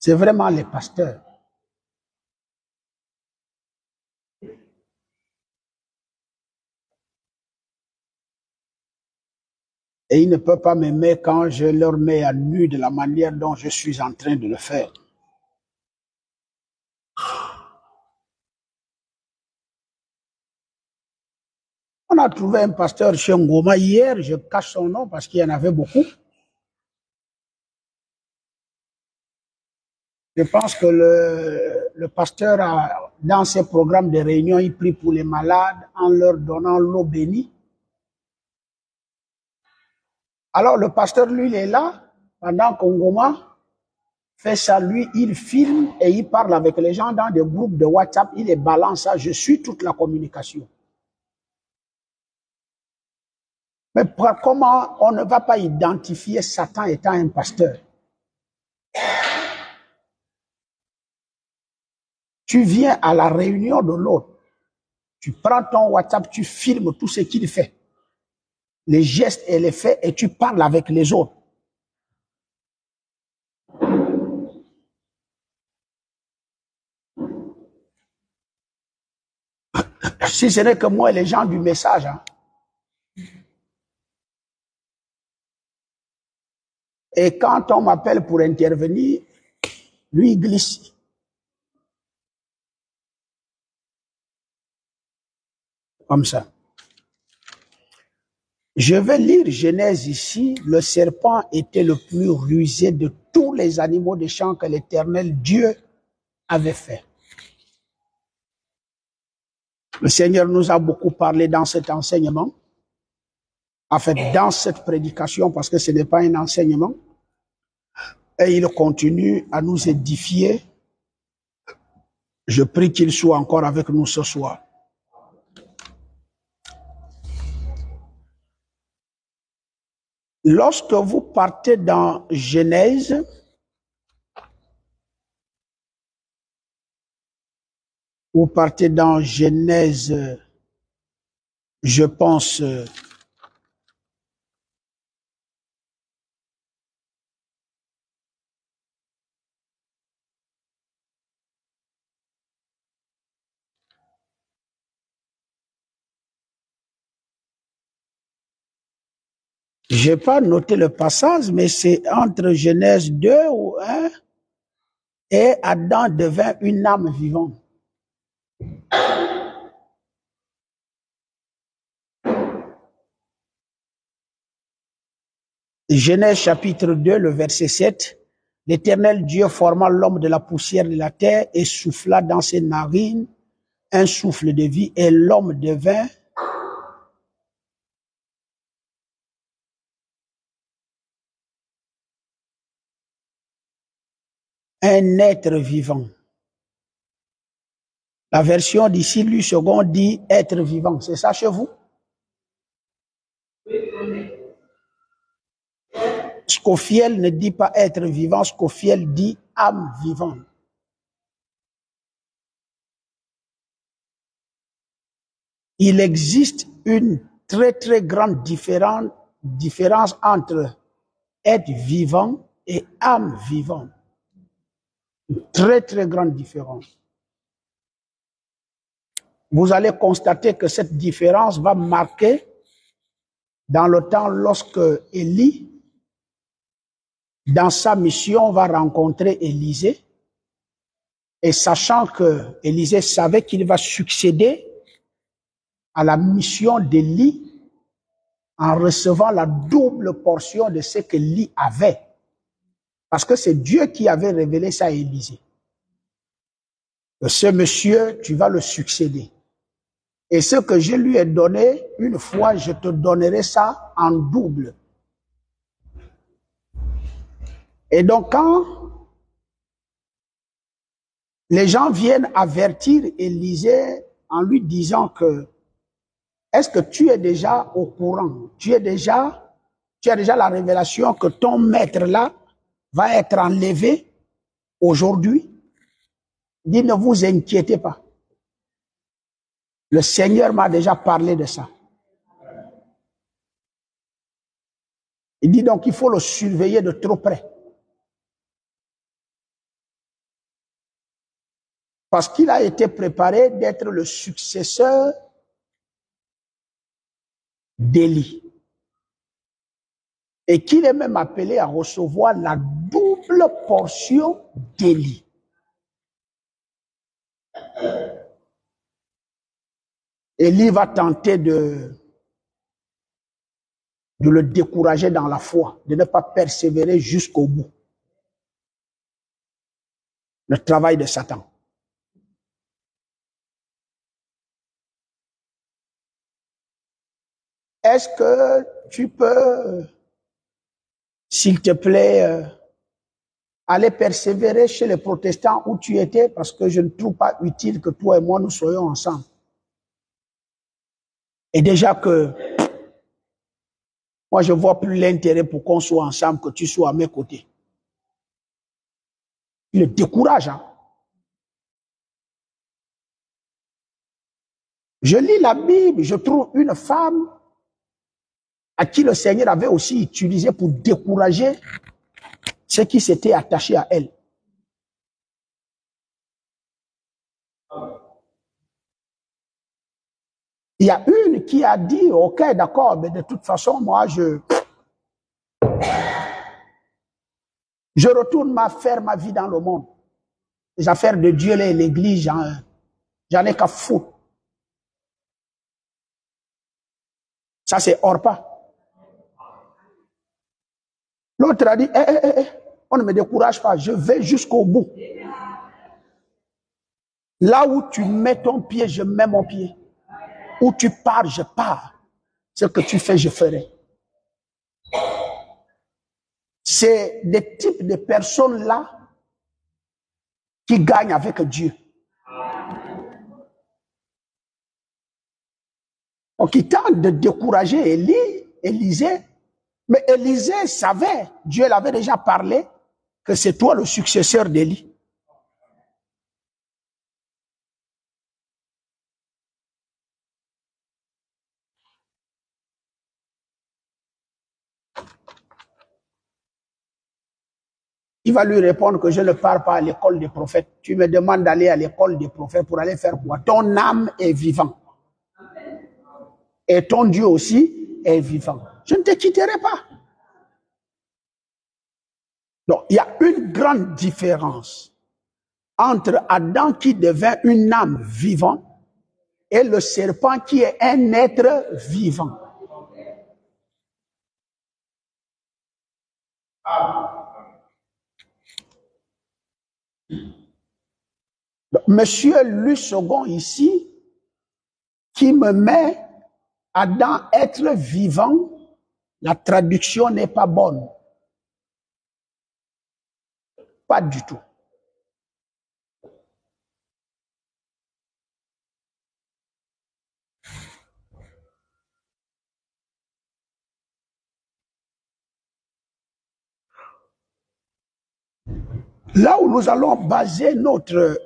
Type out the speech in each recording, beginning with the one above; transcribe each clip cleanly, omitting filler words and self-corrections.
C'est vraiment les pasteurs. Et ils ne peuvent pas m'aimer quand je leur mets à nu de la manière dont je suis en train de le faire. On a trouvé un pasteur chez Ngoma hier, je cache son nom parce qu'il y en avait beaucoup. Je pense que le pasteur, dans ses programmes de réunion, il prie pour les malades en leur donnant l'eau bénie. Alors le pasteur, lui, il est là, pendant qu'Ongoma fait ça, lui, il filme et il parle avec les gens dans des groupes de WhatsApp, il les balance ça, je suis toute la communication. Mais comment on ne va pas identifier Satan étant un pasteur? Tu viens à la réunion de l'autre, tu prends ton WhatsApp, tu filmes tout ce qu'il fait, les gestes et les faits, et tu parles avec les autres. Si ce n'est que moi et les gens du message. Hein. Et quand on m'appelle pour intervenir, lui, il glisse. Comme ça. Je vais lire Genèse ici. Le serpent était le plus rusé de tous les animaux des champs que l'Éternel Dieu avait fait. Le Seigneur nous a beaucoup parlé dans cet enseignement. En fait, dans cette prédication, parce que ce n'est pas un enseignement. Et il continue à nous édifier. Je prie qu'il soit encore avec nous ce soir. Lorsque vous partez dans Genèse, vous partez dans Genèse, je pense, j'ai pas noté le passage, mais c'est entre Genèse 2 ou 1 et Adam devint une âme vivante. Genèse chapitre 2, le verset 7. L'Éternel Dieu forma l'homme de la poussière de la terre et souffla dans ses narines un souffle de vie et l'homme devint un être vivant. La version d'ici, lui second, dit être vivant. C'est ça chez vous? Scofield ne dit pas être vivant, Scofield dit âme vivante. Il existe une très grande différence entre être vivant et âme vivante. Une très grande différence. Vous allez constater que cette différence va marquer dans le temps lorsque Élie, dans sa mission, va rencontrer Élisée. Et sachant que Élisée savait qu'il va succéder à la mission d'Élie en recevant la double portion de ce que Élie avait. Parce que c'est Dieu qui avait révélé ça à Élisée. Que ce monsieur, tu vas le succéder. Et ce que je lui ai donné, une fois, je te donnerai ça en double. Et donc, quand les gens viennent avertir Élisée en lui disant que est-ce que tu es déjà au courant? Tu as déjà la révélation que ton maître là va être enlevé aujourd'hui? Dit, ne vous inquiétez pas. Le Seigneur m'a déjà parlé de ça. Il dit donc qu'il faut le surveiller de trop près. Parce qu'il a été préparé d'être le successeur d'Élie. Et qu'il est même appelé à recevoir la double portion d'Élie. Élie va tenter de le décourager dans la foi, de ne pas persévérer jusqu'au bout. Le travail de Satan. Est-ce que tu peux, s'il te plaît, aller persévérer chez les protestants où tu étais, parce que je ne trouve pas utile que toi et moi nous soyons ensemble. Et déjà que moi je vois plus l'intérêt pour qu'on soit ensemble que tu sois à mes côtés. Il le décourage. Hein? Je lis la Bible, je trouve une femme à qui le Seigneur avait aussi utilisé pour décourager ceux qui s'étaient attachés à elle. Il y a une qui a dit, ok, d'accord, mais de toute façon, moi, je retourne faire ma vie dans le monde. Les affaires de Dieu et l'église, j'en ai qu'à foutre. Ça, c'est Orpa. L'autre a dit, on ne me décourage pas, je vais jusqu'au bout. Là où tu mets ton pied, je mets mon pied. Où tu pars, je pars. Ce que tu fais, je ferai. C'est des types de personnes-là qui gagnent avec Dieu. Donc, il tente de décourager Élisée. Mais Élisée savait, Dieu l'avait déjà parlé, que c'est toi le successeur d'Élie. Il va lui répondre que je ne pars pas à l'école des prophètes. Tu me demandes d'aller à l'école des prophètes pour aller faire quoi? Ton âme est vivante. Et ton Dieu aussi est vivant. Je ne te quitterai pas. Donc, il y a une grande différence entre Adam qui devint une âme vivante et le serpent qui est un être vivant. Donc, Monsieur Luc II ici, qui me met Adam être vivant, la traduction n'est pas bonne. Pas du tout. Là où nous allons baser notre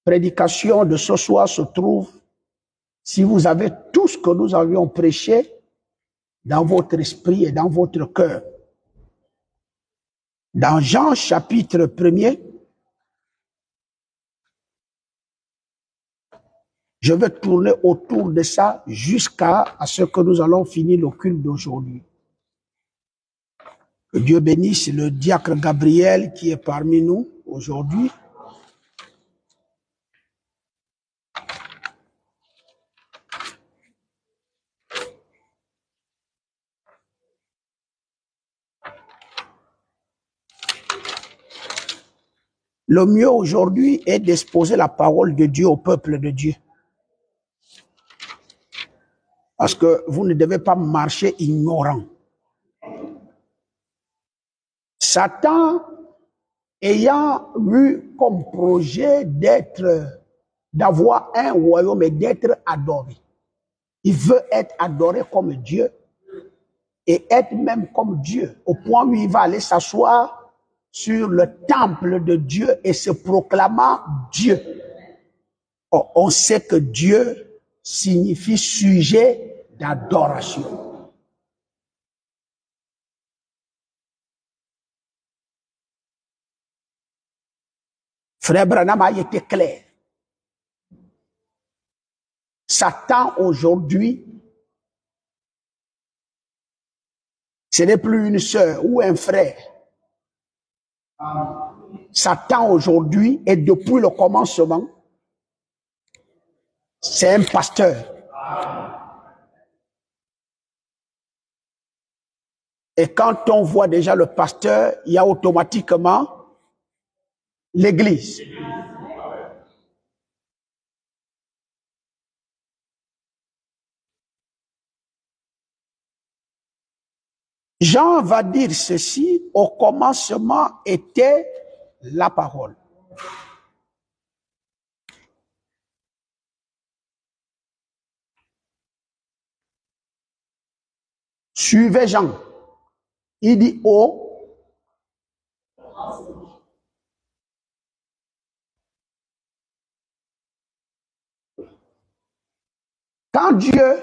prédication de ce soir se trouve, si vous avez tout ce que nous avions prêché dans votre esprit et dans votre cœur. Dans Jean chapitre 1er, je vais tourner autour de ça jusqu'à ce que nous allons finir le culte d'aujourd'hui. Que Dieu bénisse le diacre Gabriel qui est parmi nous aujourd'hui. Le mieux aujourd'hui est d'exposer la parole de Dieu au peuple de Dieu. Parce que vous ne devez pas marcher ignorant. Satan, ayant eu comme projet d'avoir un royaume et d'être adoré. Il veut être adoré comme Dieu et être même comme Dieu, au point où il va aller s'asseoir sur le temple de Dieu et se proclamant Dieu. Or, on sait que Dieu signifie sujet d'adoration. Frère Branham a été clair. Satan aujourd'hui, ce n'est plus une sœur ou un frère. Satan aujourd'hui, et depuis le commencement, c'est un pasteur. Et quand on voit déjà le pasteur, il y a automatiquement l'église. Jean va dire ceci, au commencement était la parole. Suivez Jean. Il dit quand Dieu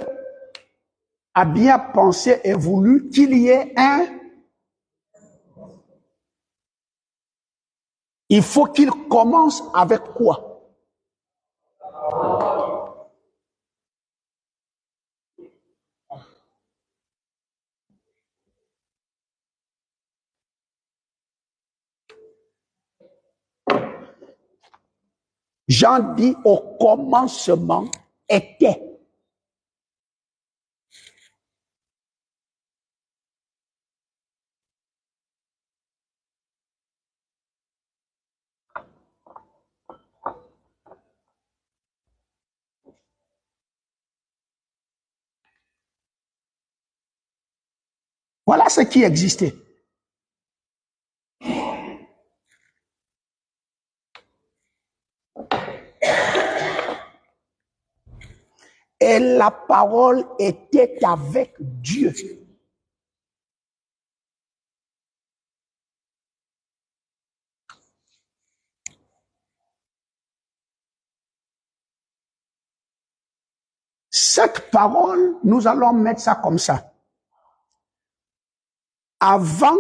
a bien pensé et voulu qu'il y ait il faut qu'il commence avec quoi? Jean dit au commencement était. Voilà ce qui existait. Et la parole était avec Dieu. Cette parole, nous allons mettre ça comme ça. Avant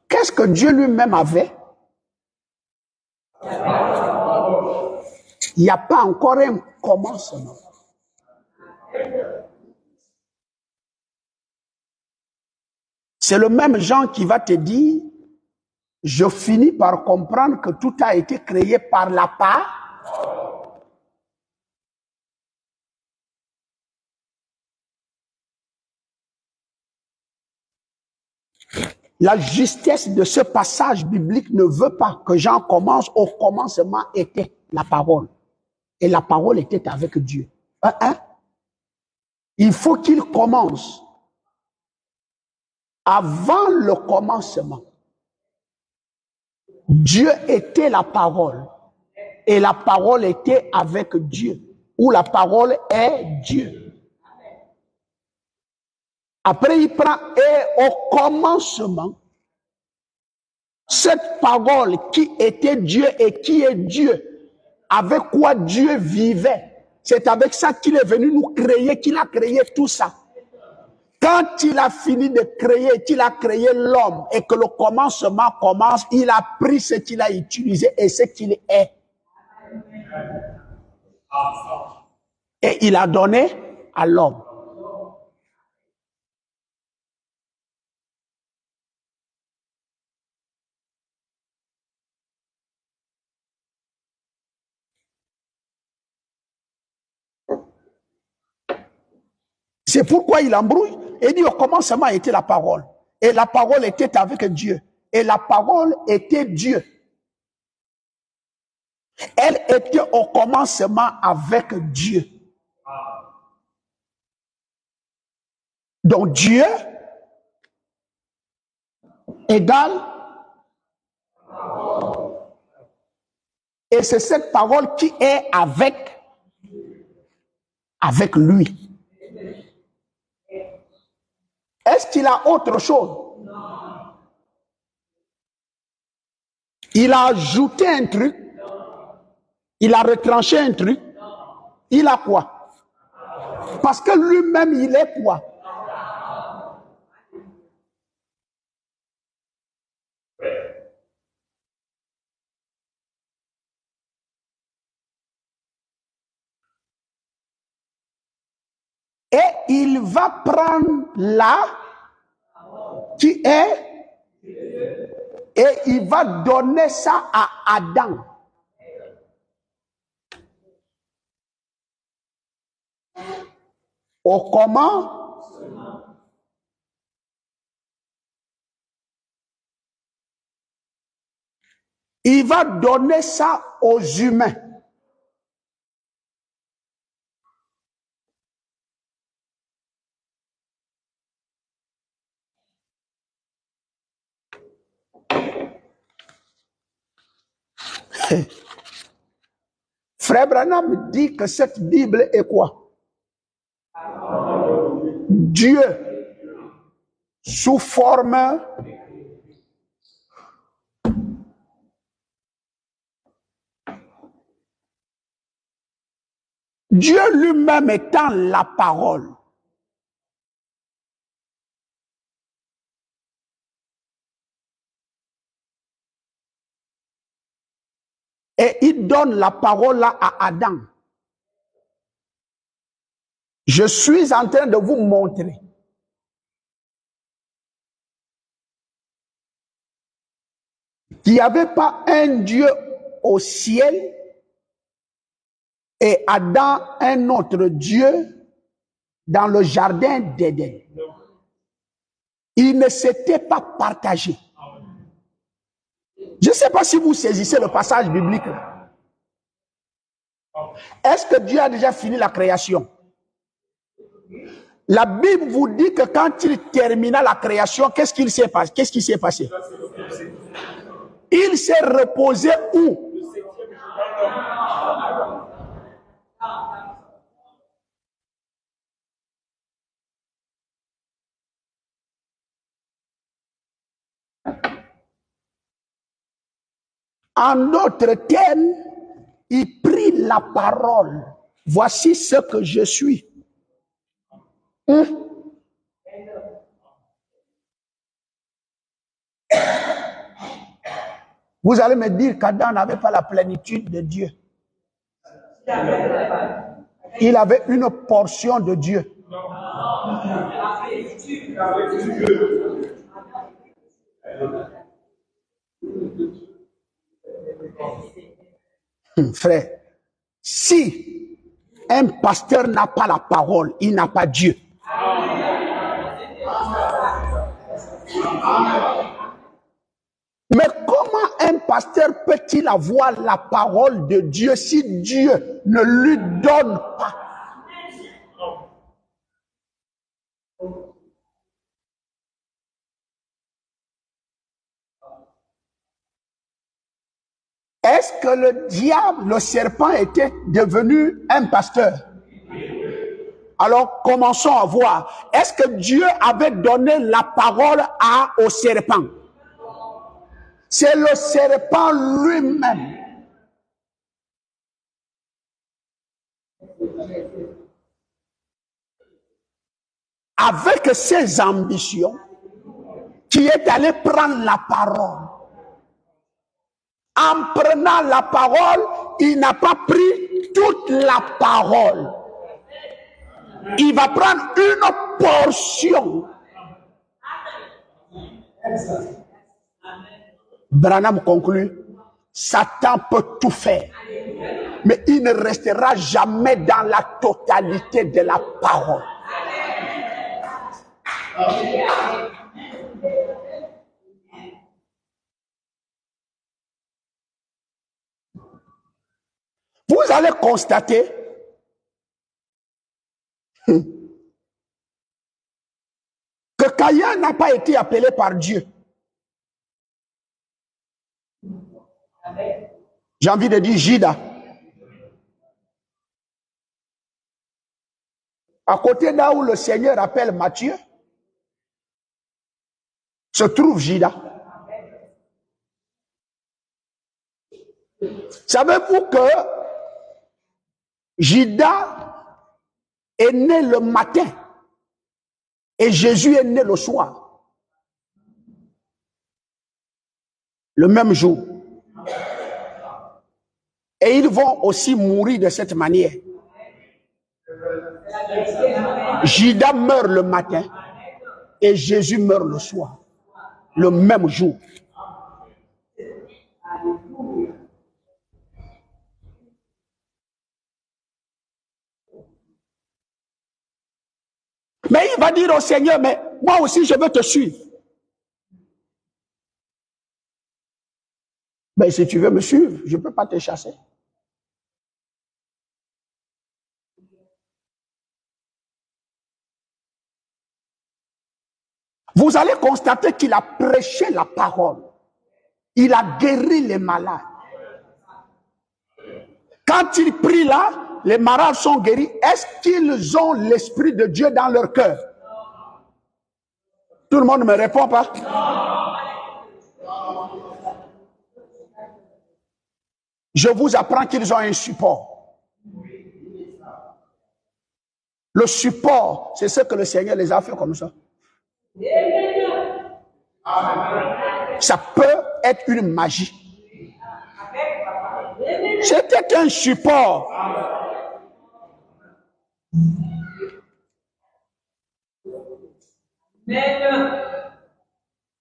qu'est-ce que Dieu lui-même avait? Il n'y a pas encore un commencement. C'est le même Jean qui va te dire, je finis par comprendre que tout a été créé par la part. La justesse de ce passage biblique ne veut pas que Jean commence au commencement était la parole. Et la parole était avec Dieu. Il faut qu'il commence avant le commencement. Dieu était la parole. Et la parole était avec Dieu. Ou la parole est Dieu. Après, il prend et au commencement, cette parole qui était Dieu et qui est Dieu, avec quoi Dieu vivait, c'est avec ça qu'il est venu nous créer, qu'il a créé tout ça. Quand il a fini de créer, qu'il a créé l'homme et que le commencement commence, il a pris ce qu'il a utilisé et ce qu'il est. Et il a donné à l'homme. C'est pourquoi il embrouille. Il dit au commencement était la parole. Et la parole était avec Dieu. Et la parole était Dieu. Elle était au commencement avec Dieu. Donc Dieu égale. Et c'est cette parole qui est avec lui. Est-ce qu'il a autre chose? Il a ajouté un truc. Il a retranché un truc. Il a quoi? Parce que lui-même, il est quoi? Et il va prendre là qui est et il va donner ça à Adam. Au comment? Il va donner ça aux humains. Frère Branham dit que cette Bible est quoi? Dieu sous forme Dieu lui-même étant la parole. Et il donne la parole là à Adam. Je suis en train de vous montrer qu'il n'y avait pas un Dieu au ciel et Adam un autre Dieu dans le jardin d'Éden. Ils ne s'étaient pas partagés. Je ne sais pas si vous saisissez le passage biblique. Est-ce que Dieu a déjà fini la création? La Bible vous dit que quand il termina la création, qu'est-ce qui s'est passé? Qu'est-ce qui s'est passé? Il s'est reposé où? En d'autres termes, il prit la parole. Voici ce que je suis. Vous allez me dire qu'Adam n'avait pas la plénitude de Dieu. Il avait une portion de Dieu. Frère, si un pasteur n'a pas la parole, il n'a pas Dieu. Mais comment un pasteur peut-il avoir la parole de Dieu si Dieu ne lui donne pas? Est-ce que le diable, le serpent, était devenu un pasteur? Alors commençons à voir. Est-ce que Dieu avait donné la parole au serpent? C'est le serpent lui-même. Avec ses ambitions, qui est allé prendre la parole. En prenant la parole, il n'a pas pris toute la parole. Il va prendre une portion. Branham conclut, Satan peut tout faire, mais il ne restera jamais dans la totalité de la parole. Vous allez constater que Caïn n'a pas été appelé par Dieu. J'ai envie de dire Judas. À côté là où le Seigneur appelle Matthieu, se trouve Judas. Savez-vous que Judas est né le matin et Jésus est né le soir, le même jour. Et ils vont aussi mourir de cette manière. Judas meurt le matin et Jésus meurt le soir, le même jour. Mais il va dire au Seigneur, mais moi aussi je veux te suivre. Mais si tu veux me suivre, je ne peux pas te chasser. Vous allez constater qu'il a prêché la parole. Il a guéri les malades. Quand il prie là, les malades sont guéris. Est-ce qu'ils ont l'Esprit de Dieu dans leur cœur? Tout le monde ne me répond pas. Je vous apprends qu'ils ont un support. Le support, c'est ce que le Seigneur les a fait comme ça. Ça peut être une magie. C'était un support.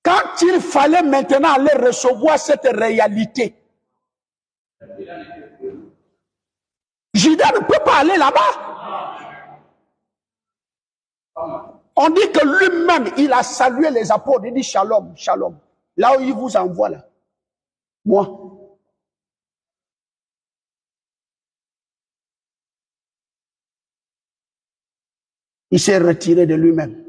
Quand il fallait maintenant aller recevoir cette réalité, Judas ne peut pas aller là-bas. On dit que lui-même, il a salué les apôtres. Il dit shalom, shalom. Là où il vous envoie là. Moi. Il s'est retiré de lui-même.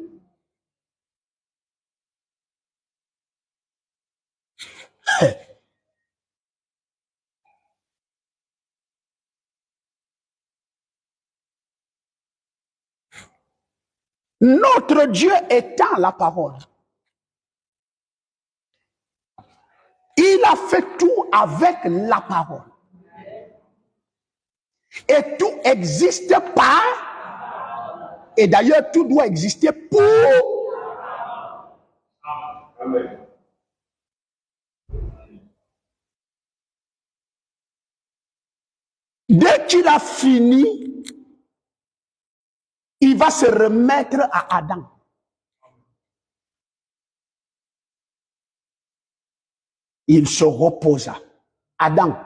Notre Dieu étant la parole. Il a fait tout avec la parole. Et tout existe par. Et d'ailleurs, tout doit exister pour. Amen. Dès qu'il a fini, il va se remettre à Adam. Il se reposa. Adam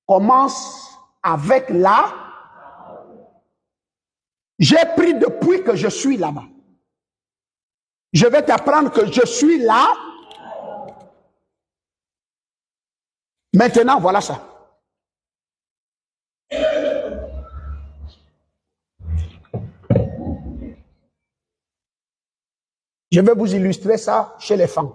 commence avec la. J'ai pris depuis que je suis là-bas. Je vais t'apprendre que je suis là. Maintenant, voilà ça. Je vais vous illustrer ça chez les femmes.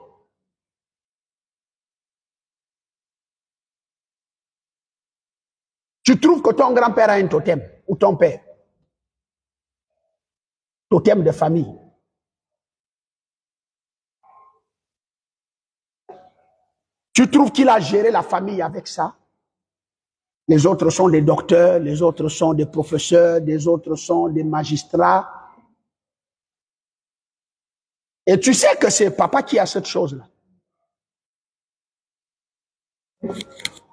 Tu trouves que ton grand-père a un totem, ou ton père. Totem de famille. Tu trouves qu'il a géré la famille avec ça? Les autres sont des docteurs, les autres sont des professeurs, les autres sont des magistrats. Et tu sais que c'est papa qui a cette chose-là.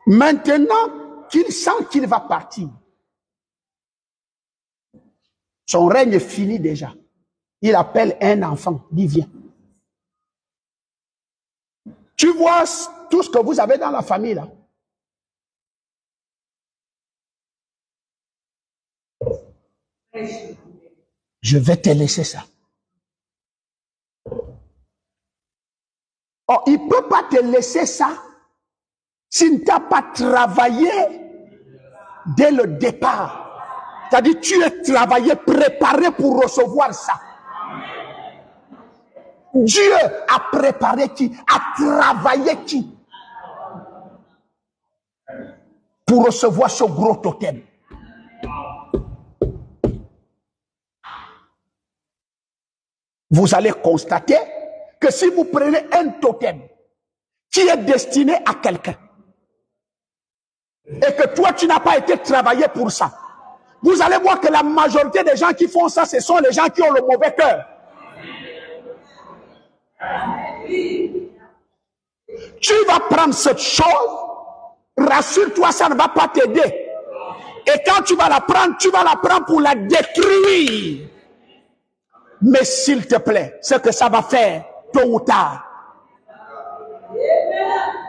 Maintenant qu'il sent qu'il va partir, son règne est fini déjà. Il appelle un enfant, dit viens. Tu vois tout ce que vous avez dans la famille là. Je vais te laisser ça. Oh, il ne peut pas te laisser ça s'il ne t'a pas travaillé dès le départ. C'est-à-dire tu es travaillé, préparé pour recevoir ça. Dieu a préparé qui? A travaillé qui? Pour recevoir ce gros totem. Vous allez constater que si vous prenez un totem qui est destiné à quelqu'un, et que toi, tu n'as pas été travaillé pour ça, vous allez voir que la majorité des gens qui font ça, ce sont les gens qui ont le mauvais cœur. Tu vas prendre cette chose, rassure-toi, ça ne va pas t'aider. Et quand tu vas la prendre pour la détruire. Mais s'il te plaît, ce que ça va faire, tôt ou tard,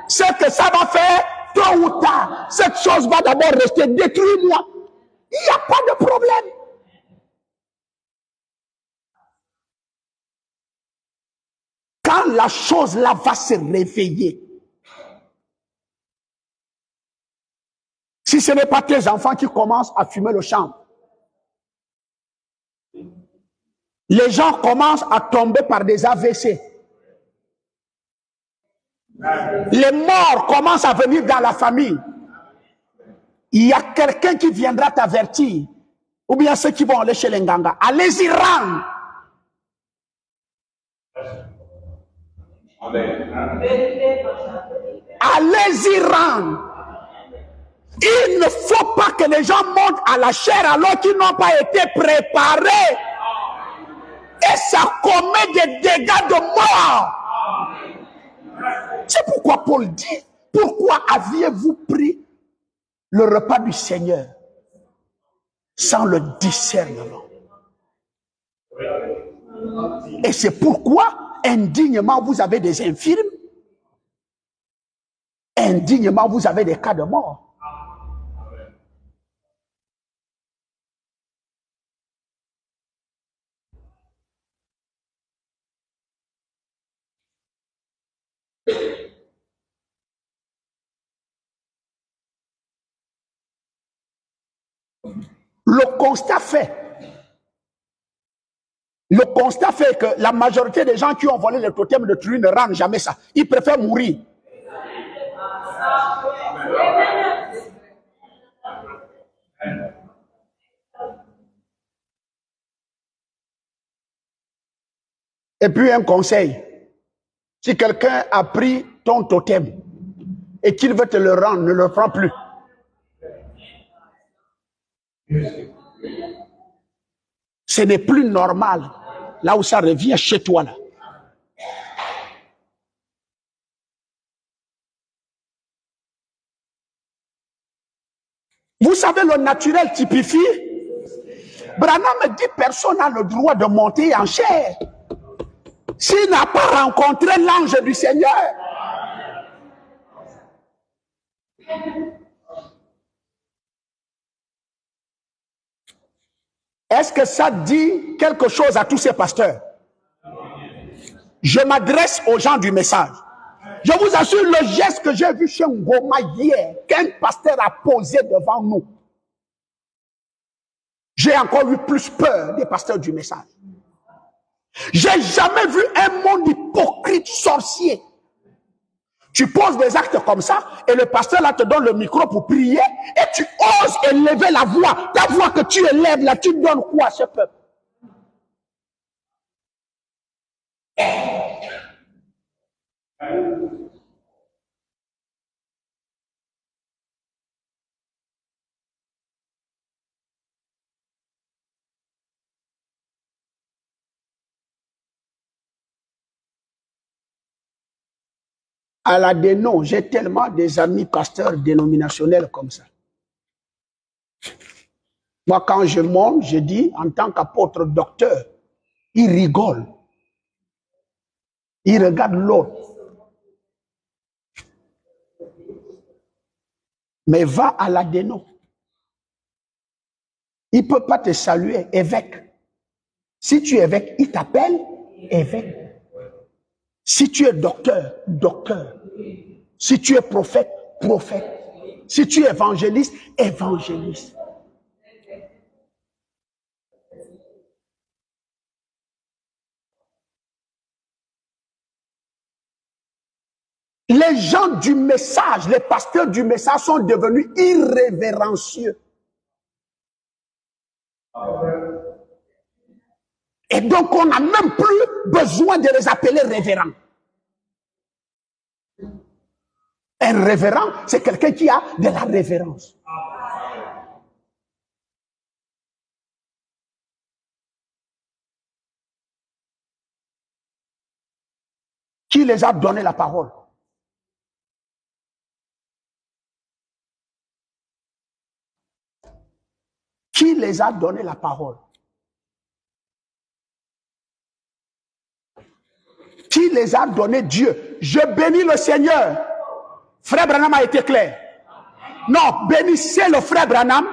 ce que ça va faire, tôt ou tard, cette chose va d'abord rester, détruis-moi. Il n'y a pas de problème. Quand la chose là va se réveiller, si ce n'est pas tes enfants qui commencent à fumer le champ, les gens commencent à tomber par des AVC. Les morts commencent à venir dans la famille. Il y a quelqu'un qui viendra t'avertir. Ou bien ceux qui vont aller chez les Nganga. Allez-y, rang. Allez-y, rang. Il ne faut pas que les gens montent à la chair alors qu'ils n'ont pas été préparés. Et ça commet des dégâts de mort. C'est pourquoi Paul dit, pourquoi aviez-vous pris le repas du Seigneur sans le discernement? Et c'est pourquoi indignement vous avez des infirmes, indignement vous avez des cas de mort. Le constat fait que la majorité des gens qui ont volé le totem de Turi ne rendent jamais ça. Ils préfèrent mourir. Et puis un conseil. Si quelqu'un a pris ton totem et qu'il veut te le rendre, ne le prends plus. Ce n'est plus normal. Là où ça revient chez toi là. Vous savez, le naturel typifie. Branham dit personne n'a le droit de monter en chair s'il n'a pas rencontré l'ange du Seigneur. Est-ce que ça dit quelque chose à tous ces pasteurs? Je m'adresse aux gens du message. Je vous assure, le geste que j'ai vu chez Ngoma hier, qu'un pasteur a posé devant nous, j'ai encore eu plus peur des pasteurs du message. J'ai jamais vu un monde hypocrite, sorcier. Tu poses des actes comme ça et le pasteur là te donne le micro pour prier et tu oses élever la voix. Ta voix que tu élèves là, tu donnes quoi à ce peuple? À la déno, j'ai tellement des amis pasteurs dénominationnels comme ça. Moi, quand je monte, je dis, en tant qu'apôtre docteur, il rigole. Il regarde l'autre. Mais va à la déno. Il ne peut pas te saluer, évêque. Si tu es évêque, il t'appelle évêque. Si tu es docteur, docteur. Si tu es prophète, prophète. Si tu es évangéliste, évangéliste. Les gens du message, les pasteurs du message sont devenus irrévérencieux. Et donc, on n'a même plus besoin de les appeler révérends. Un révérend, c'est quelqu'un qui a de la révérence. Qui les a donné la parole? Qui les a donné la parole? Qui les a donné? Dieu. Je bénis le Seigneur. Frère Branham a été clair. Non, bénissez le frère Branham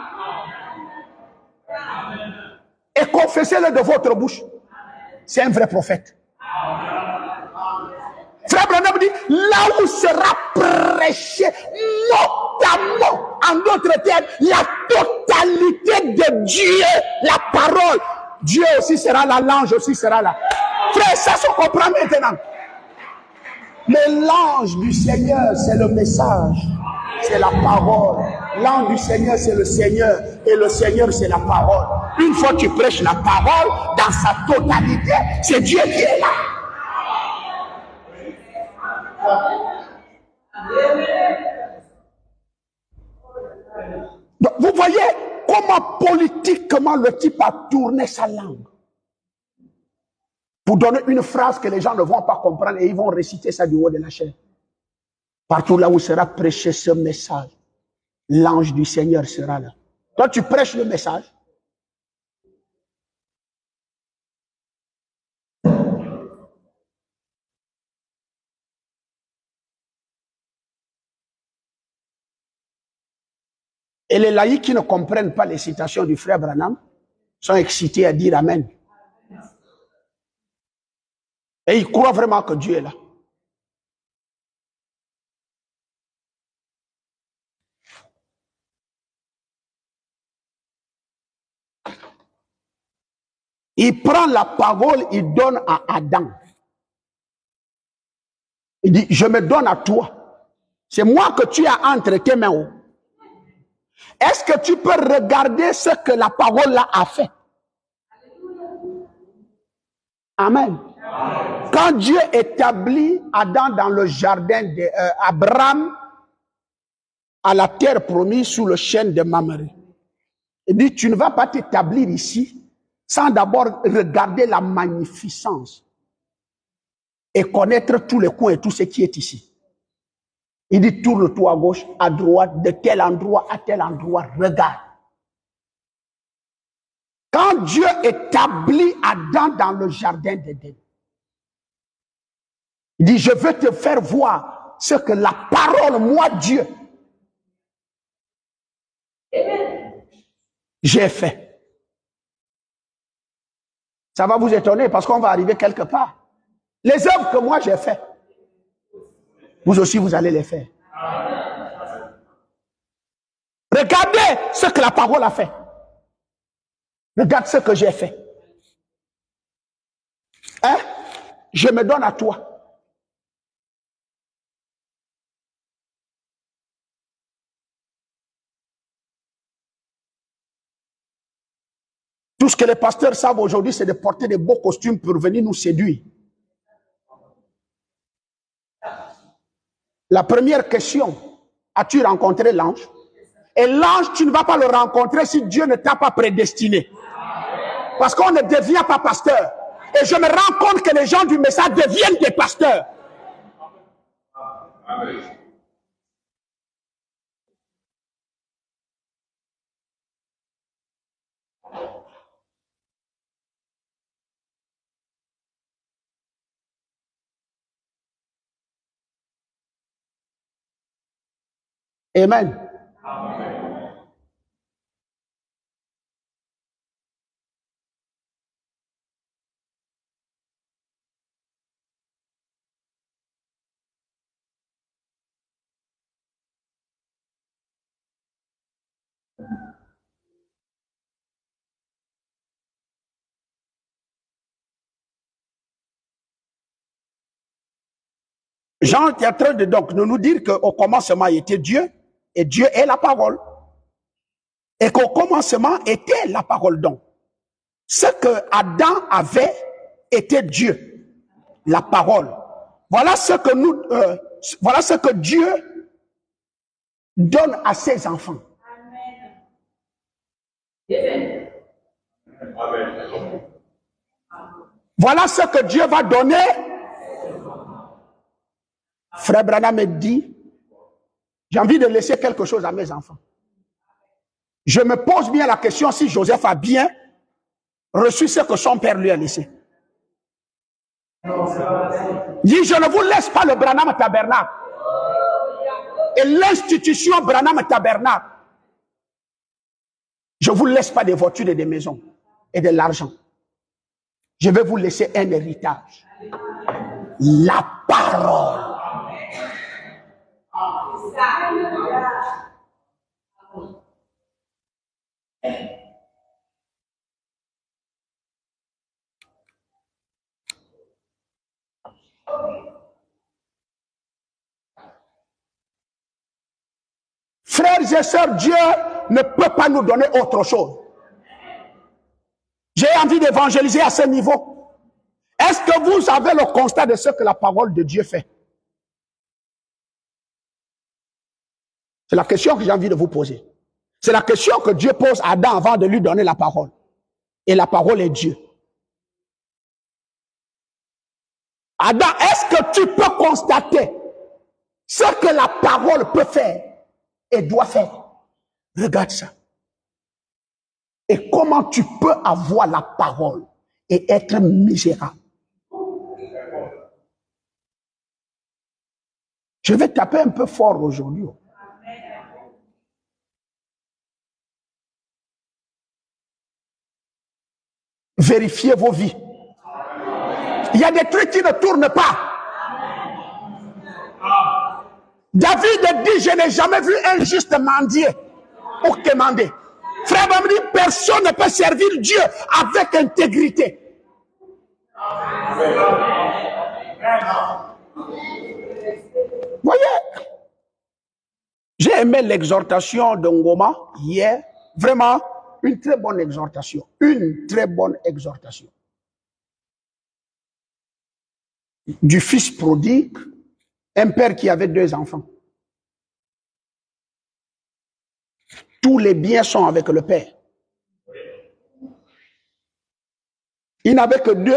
et confessez-le de votre bouche. C'est un vrai prophète. Frère Branham dit, là où sera prêché, notamment, en d'autres termes, la totalité de Dieu, la parole, Dieu aussi sera là, l'ange aussi sera là. Frère, ça se comprend maintenant. Mais l'ange du Seigneur, c'est le message, c'est la parole. L'ange du Seigneur, c'est le Seigneur, et le Seigneur, c'est la parole. Une fois que tu prêches la parole, dans sa totalité, c'est Dieu qui est là. Donc, vous voyez comment politiquement le type a tourné sa langue pour donner une phrase que les gens ne vont pas comprendre et ils vont réciter ça du haut de la chair. Partout là où sera prêché ce message, l'ange du Seigneur sera là. Toi, tu prêches le message. Et les laïcs qui ne comprennent pas les citations du frère Branham sont excités à dire Amen. Et ils croient vraiment que Dieu est là. Il prend la parole, il donne à Adam. Il dit, je me donne à toi. C'est moi que tu as entre tes mains. Est-ce que tu peux regarder ce que la parole là a fait? Amen. Quand Dieu établit Adam dans le jardin d'Abraham, à la terre promise sous le chêne de Mamré, il dit, tu ne vas pas t'établir ici sans d'abord regarder la magnificence et connaître tous les coins et tout ce qui est ici. Il dit, tourne-toi à gauche, à droite, de tel endroit à tel endroit, regarde. Quand Dieu établit Adam dans le jardin d'Éden, il dit, je veux te faire voir ce que la parole, moi Dieu, j'ai fait. Ça va vous étonner parce qu'on va arriver quelque part. Les œuvres que moi j'ai faites, vous aussi vous allez les faire. Regardez ce que la parole a fait. Regarde ce que j'ai fait. Hein? Je me donne à toi. Tout ce que les pasteurs savent aujourd'hui, c'est de porter des beaux costumes pour venir nous séduire. La première question, as-tu rencontré l'ange? Et l'ange, tu ne vas pas le rencontrer si Dieu ne t'a pas prédestiné. Parce qu'on ne devient pas pasteur. Et je me rends compte que les gens du message deviennent des pasteurs. Amen. Jean est en train de nous dire qu'au commencement était Dieu, et Dieu est la parole. Et qu'au commencement était la parole donc. Ce que Adam avait était Dieu, la parole. Voilà ce que Dieu donne à ses enfants. Amen. Voilà ce que Dieu va donner. Frère Branham me dit, j'ai envie de laisser quelque chose à mes enfants. Je me pose bien la question si Joseph a bien reçu ce que son père lui a laissé. Il dit, je ne vous laisse pas le Branham Tabernacle et l'institution Branham Tabernacle. Je ne vous laisse pas des voitures et des maisons et de l'argent. Je vais vous laisser un héritage. La parole. Frères et sœurs, Dieu ne peut pas nous donner autre chose. J'ai envie d'évangéliser à ce niveau. Est-ce que vous avez le constat de ce que la parole de Dieu fait? C'est la question que j'ai envie de vous poser. C'est la question que Dieu pose à Adam avant de lui donner la parole. Et la parole est Dieu. Adam, est-ce que tu peux constater ce que la parole peut faire et doit faire? Regarde ça. Et comment tu peux avoir la parole et être misérable? Je vais taper un peu fort aujourd'hui. Vérifiez vos vies. Il y a des trucs qui ne tournent pas. David dit, je n'ai jamais vu un juste mendier ou quémander. Frère Bamdi, personne ne peut servir Dieu avec intégrité. Voyez, j'ai aimé l'exhortation de Ngoma hier. Vraiment, une très bonne exhortation. Une très bonne exhortation. Du fils prodigue, un père qui avait 2 enfants. Tous les biens sont avec le père. Il n'avait que 2.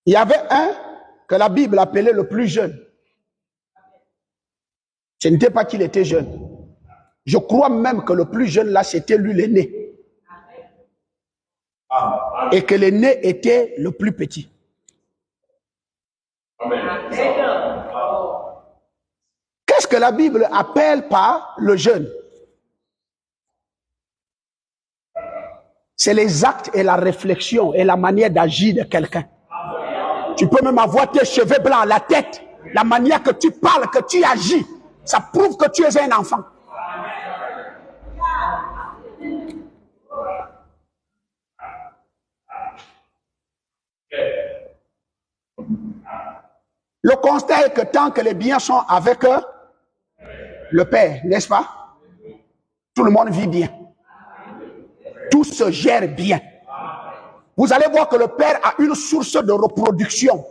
Il y avait un que la Bible appelait le plus jeune. Ce n'était pas qu'il était jeune. Je crois même que le plus jeune là, c'était lui l'aîné. Et que l'aîné était le plus petit. Qu'est-ce que la Bible appelle par le jeune? C'est les actes et la réflexion et la manière d'agir de quelqu'un. Tu peux même avoir tes cheveux blancs à la tête. La manière que tu parles, que tu agis, ça prouve que tu es un enfant. Le constat est que tant que les biens sont avec le Père, n'est-ce pas? Tout le monde vit bien. Tout se gère bien. Vous allez voir que le Père a une source de reproduction.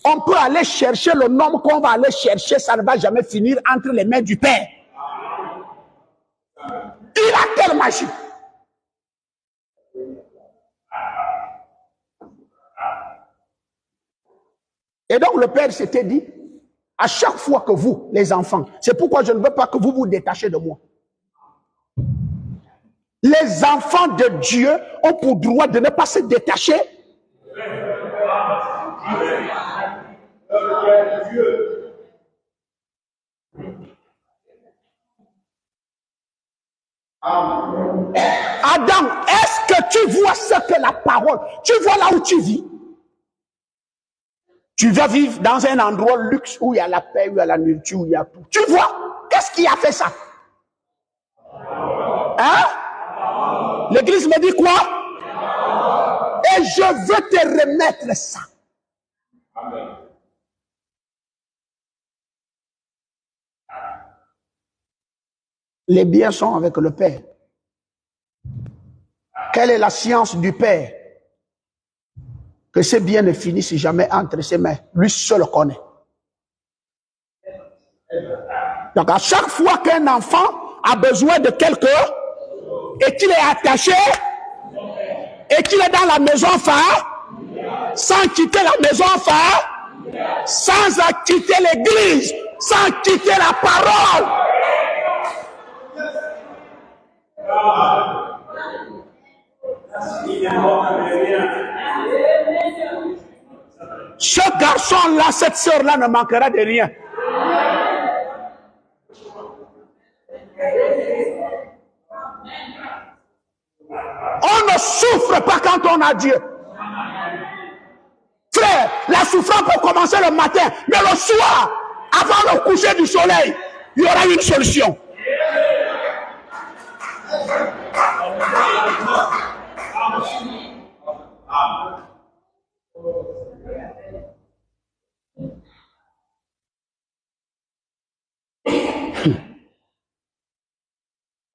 On peut aller chercher le nom qu'on va aller chercher, ça ne va jamais finir entre les mains du Père. Il a quelle magie? Et donc le Père s'était dit, à chaque fois que vous, les enfants, c'est pourquoi je ne veux pas que vous vous détachiez de moi. Les enfants de Dieu ont pour droit de ne pas se détacher. Adam, est-ce que tu vois ce que la parole, tu vois là où tu vis? Tu vas vivre dans un endroit luxe où il y a la paix, où il y a la nourriture, où il y a tout. Tu vois? Qu'est-ce qui a fait ça? Hein? L'église me dit quoi? Et je veux te remettre ça. Les biens sont avec le Père. Quelle est la science du Père? Que ces biens ne finissent jamais entre ses mains. Lui seul le connaît. Donc à chaque fois qu'un enfant a besoin de quelqu'un et qu'il est attaché et qu'il est dans la maison phare, sans quitter la maison phare, sans quitter l'église, sans quitter la parole. Ce garçon-là, cette sœur-là ne manquera de rien. On ne souffre pas quand on a Dieu. Frère, la souffrance peut commencer le matin, mais le soir, avant le coucher du soleil, il y aura une solution.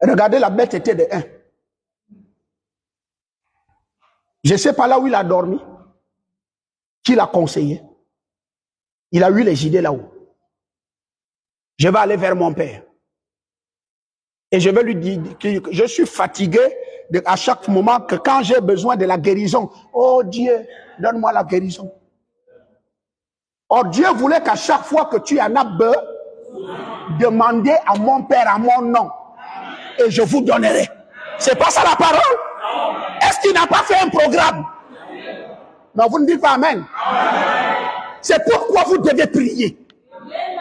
Regardez la bêteté de 1. Je ne sais pas là où il a dormi, qui l'a conseillé. Il a eu les idées là-haut. Je vais aller vers mon père. Et je vais lui dire que je suis fatigué à chaque moment que quand j'ai besoin de la guérison, oh Dieu, donne-moi la guérison. Or Dieu voulait qu'à chaque fois que tu en as besoin, demandez à mon père, à mon nom, et je vous donnerai. C'est pas ça la parole? Est-ce qu'il n'a pas fait un programme? Non, vous ne dites pas amen. C'est pourquoi vous devez prier.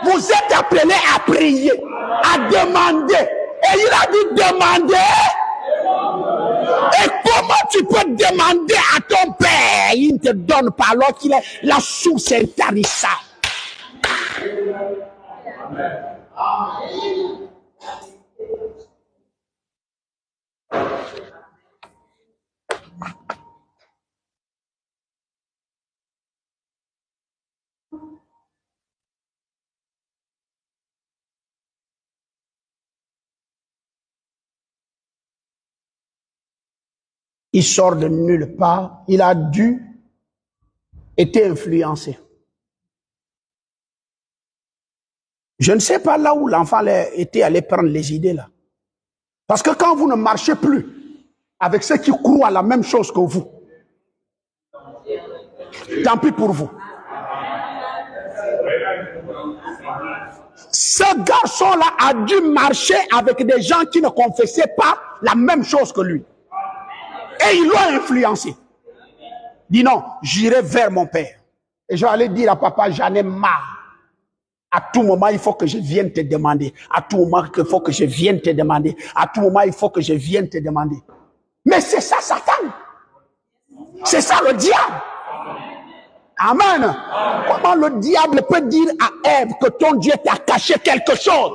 Vous êtes appelés à prier, à demander. Et il a dit demander. Et comment tu peux demander à ton père? Il ne te donne pas alors qu'il est la source intarissable. Il sort de nulle part. Il a dû être influencé. Je ne sais pas là où l'enfant était allé prendre les idées là. Parce que quand vous ne marchez plus avec ceux qui croient à la même chose que vous, tant pis pour vous. Ce garçon-là a dû marcher avec des gens qui ne confessaient pas la même chose que lui. Et ils l'ont influencé. Dit non, j'irai vers mon père. Et je vais aller dire à papa, j'en ai marre. À tout moment, il faut que je vienne te demander. À tout moment, il faut que je vienne te demander. À tout moment, il faut que je vienne te demander. Mais c'est ça, Satan. C'est ça le diable. Amen. Comment le diable peut dire à Ève que ton Dieu t'a caché quelque chose?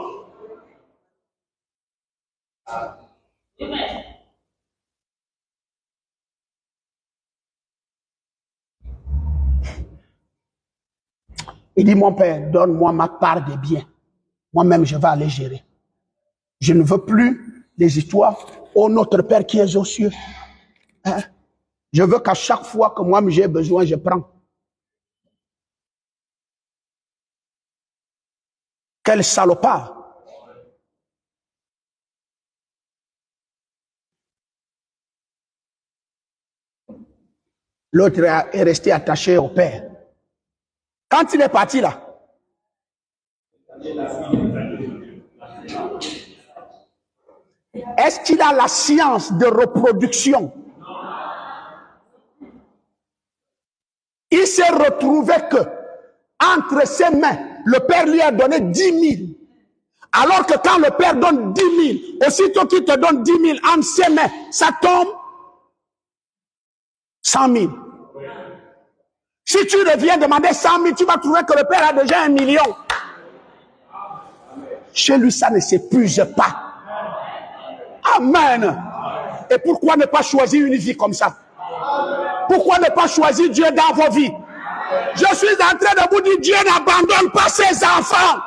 Il dit, mon père, donne-moi ma part des biens. Moi-même, je vais aller gérer. Je ne veux plus les histoires. Oh, notre Père qui est aux cieux. Hein? Je veux qu'à chaque fois que moi j'ai besoin, je prends. Quel salopard. L'autre est resté attaché au Père. Quand il est parti là, est-ce qu'il a la science de reproduction? Il s'est retrouvé que, entre ses mains, le Père lui a donné 10 000. Alors que quand le Père donne 10 000, aussitôt qu'il te donne 10 000 entre ses mains, ça tombe 100 000. Si tu reviens demander 100 000, tu vas trouver que le Père a déjà 1 million. Chez lui, ça ne s'épuise pas. Amen. Et pourquoi ne pas choisir une vie comme ça? Pourquoi ne pas choisir Dieu dans vos vies? Je suis en train de vous dire, Dieu n'abandonne pas ses enfants.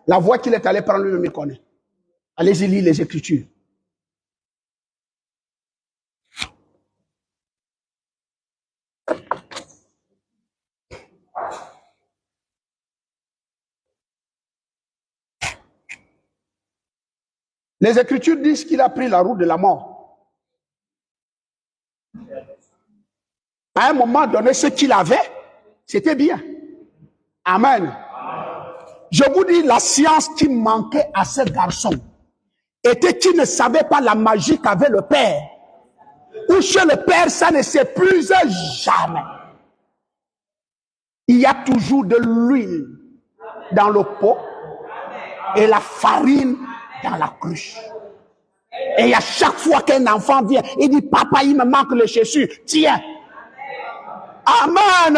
La voie qu'il est allé prendre lui-même, il connaît. Allez-y lire les Écritures. Les Écritures disent qu'il a pris la route de la mort. À un moment donné, ce qu'il avait, c'était bien. Amen. Je vous dis, la science qui manquait à ce garçon était qu'il ne savait pas la magie qu'avait le Père. Ou chez le Père, ça ne s'épuise jamais. Il y a toujours de l'huile dans le pot et la farine dans la cruche. Et à chaque fois qu'un enfant vient, il dit, papa, il me manque le chaussures. Tiens. Amen.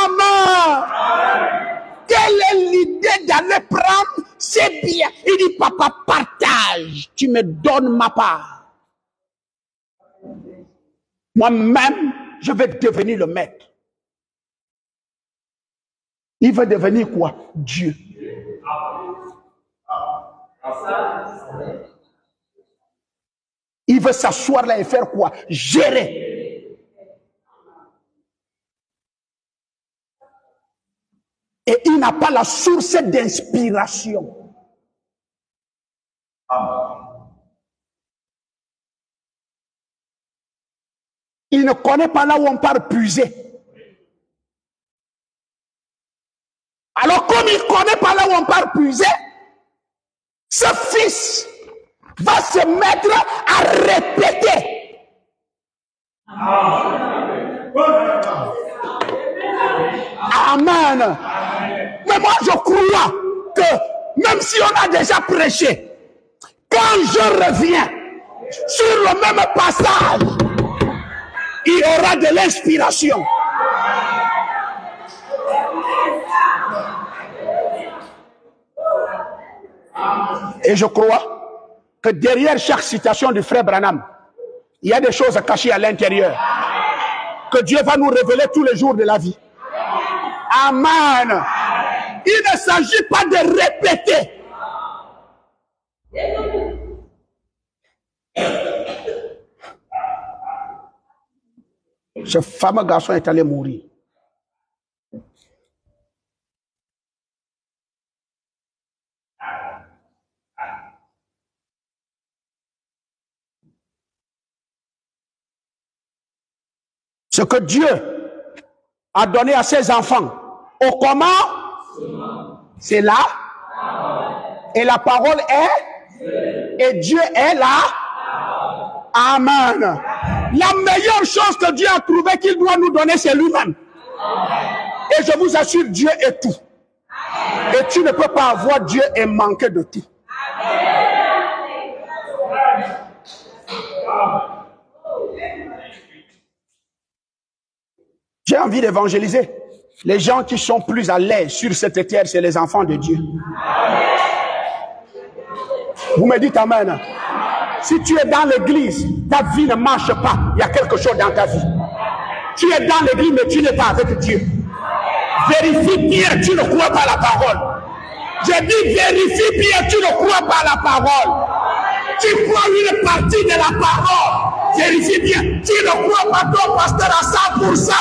Amen. Quelle est l'idée d'aller prendre? C'est bien. Il dit, papa, partage. Tu me donnes ma part. Moi-même, je vais devenir le maître. Il veut devenir quoi? Dieu. Il veut s'asseoir là et faire quoi? Gérer. Et il n'a pas la source d'inspiration. Il ne connaît pas là où on part puiser. Alors comme il ne connaît pas là où on part puiser, ce fils va se mettre à répéter. Amen. Mais moi je crois que même si on a déjà prêché, quand je reviens sur le même passage, il y aura de l'inspiration. Et je crois que derrière chaque citation du frère Branham, il y a des choses cachées à l'intérieur que Dieu va nous révéler tous les jours de la vie. Amen. Il ne s'agit pas de répéter. Ce fameux garçon est allé mourir. Ce que Dieu a donné à ses enfants, au comment? C'est là. Et la parole est. Et Dieu est là. Amen. La meilleure chose que Dieu a trouvé qu'il doit nous donner, c'est lui-même. Et je vous assure, Dieu est tout. Et tu ne peux pas avoir Dieu et manquer de tout. J'ai envie d'évangéliser. Les gens qui sont plus à l'aise sur cette terre, c'est les enfants de Dieu. Vous me dites amen. Si tu es dans l'église, ta vie ne marche pas. Il y a quelque chose dans ta vie. Tu es dans l'église, mais tu n'es pas avec Dieu. Vérifie bien, tu ne crois pas à la parole. J'ai dit vérifie bien, tu ne crois pas à la parole. Tu prends une partie de la parole. Vérifie bien, tu ne crois pas ton pasteur à 100%.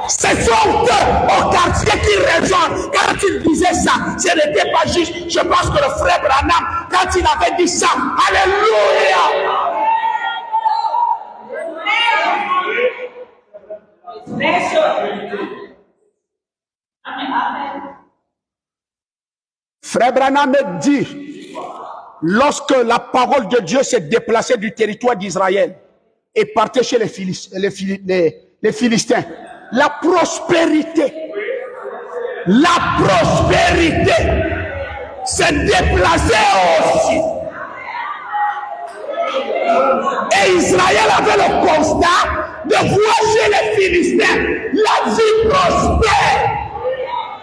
C'est son cœur au quartier qui résonne. Quand il disait ça, ce n'était pas juste. Je pense que le frère Branham, quand il avait dit ça, alléluia. Frère Branham dit, lorsque la parole de Dieu s'est déplacée du territoire d'Israël et partait chez les Philistins, la prospérité s'est déplacée aussi. Et Israël avait le constat de voir chez les Philistins la vie prospère.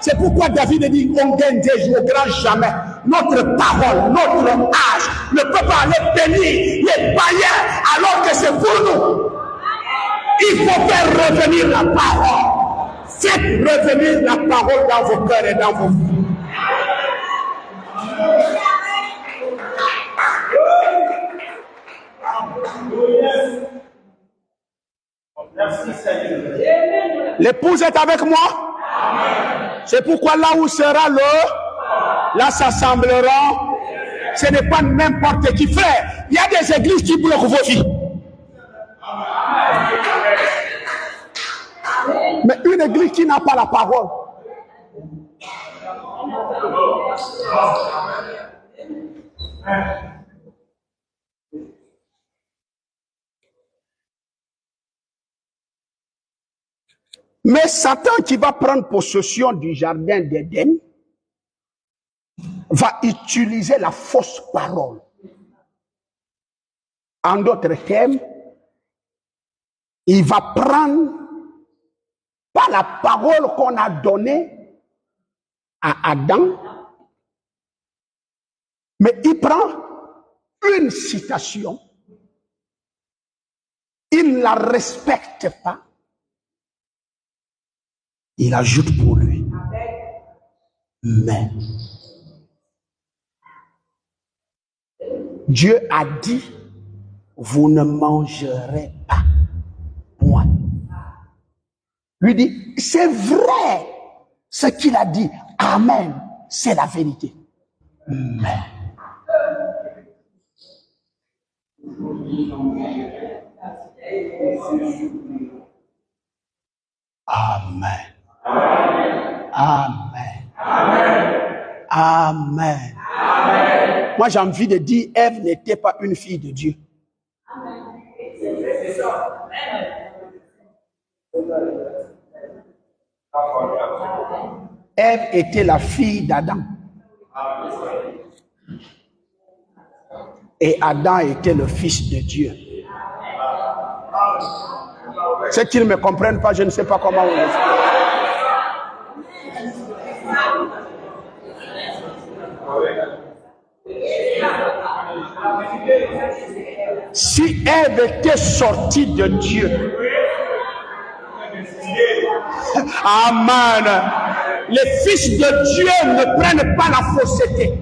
C'est pourquoi David dit, on gagne des jours, grand jamais. Notre parole, notre âge ne peut pas aller bénir les païens alors que c'est pour nous. Il faut faire revenir la parole. faites revenir la parole dans vos cœurs et dans vos vies. L'épouse est avec moi. C'est pourquoi là où sera l'eau, là s'assembleront. Ce n'est pas n'importe qui, frère. Il y a des églises qui bloquent vos vies. Mais une église qui n'a pas la parole. Mais Satan qui va prendre possession du jardin d'Éden va utiliser la fausse parole. En d'autres termes, il va prendre pas la parole qu'on a donnée à Adam, mais il prend une citation, il ne la respecte pas, il ajoute pour lui. Mais Dieu a dit, vous ne mangerez pas. Point. Lui dit, c'est vrai ce qu'il a dit. Amen. C'est la vérité. Mais Amen. Amen. Amen. Amen. Amen. Moi, j'ai envie de dire, Ève n'était pas une fille de Dieu. Ève était la fille d'Adam. Et Adam était le fils de Dieu. Ceux qui ne me comprennent pas, je ne sais pas comment on le fait. Si Ève était sortie de Dieu, amen, les fils de Dieu ne prennent pas la fausseté.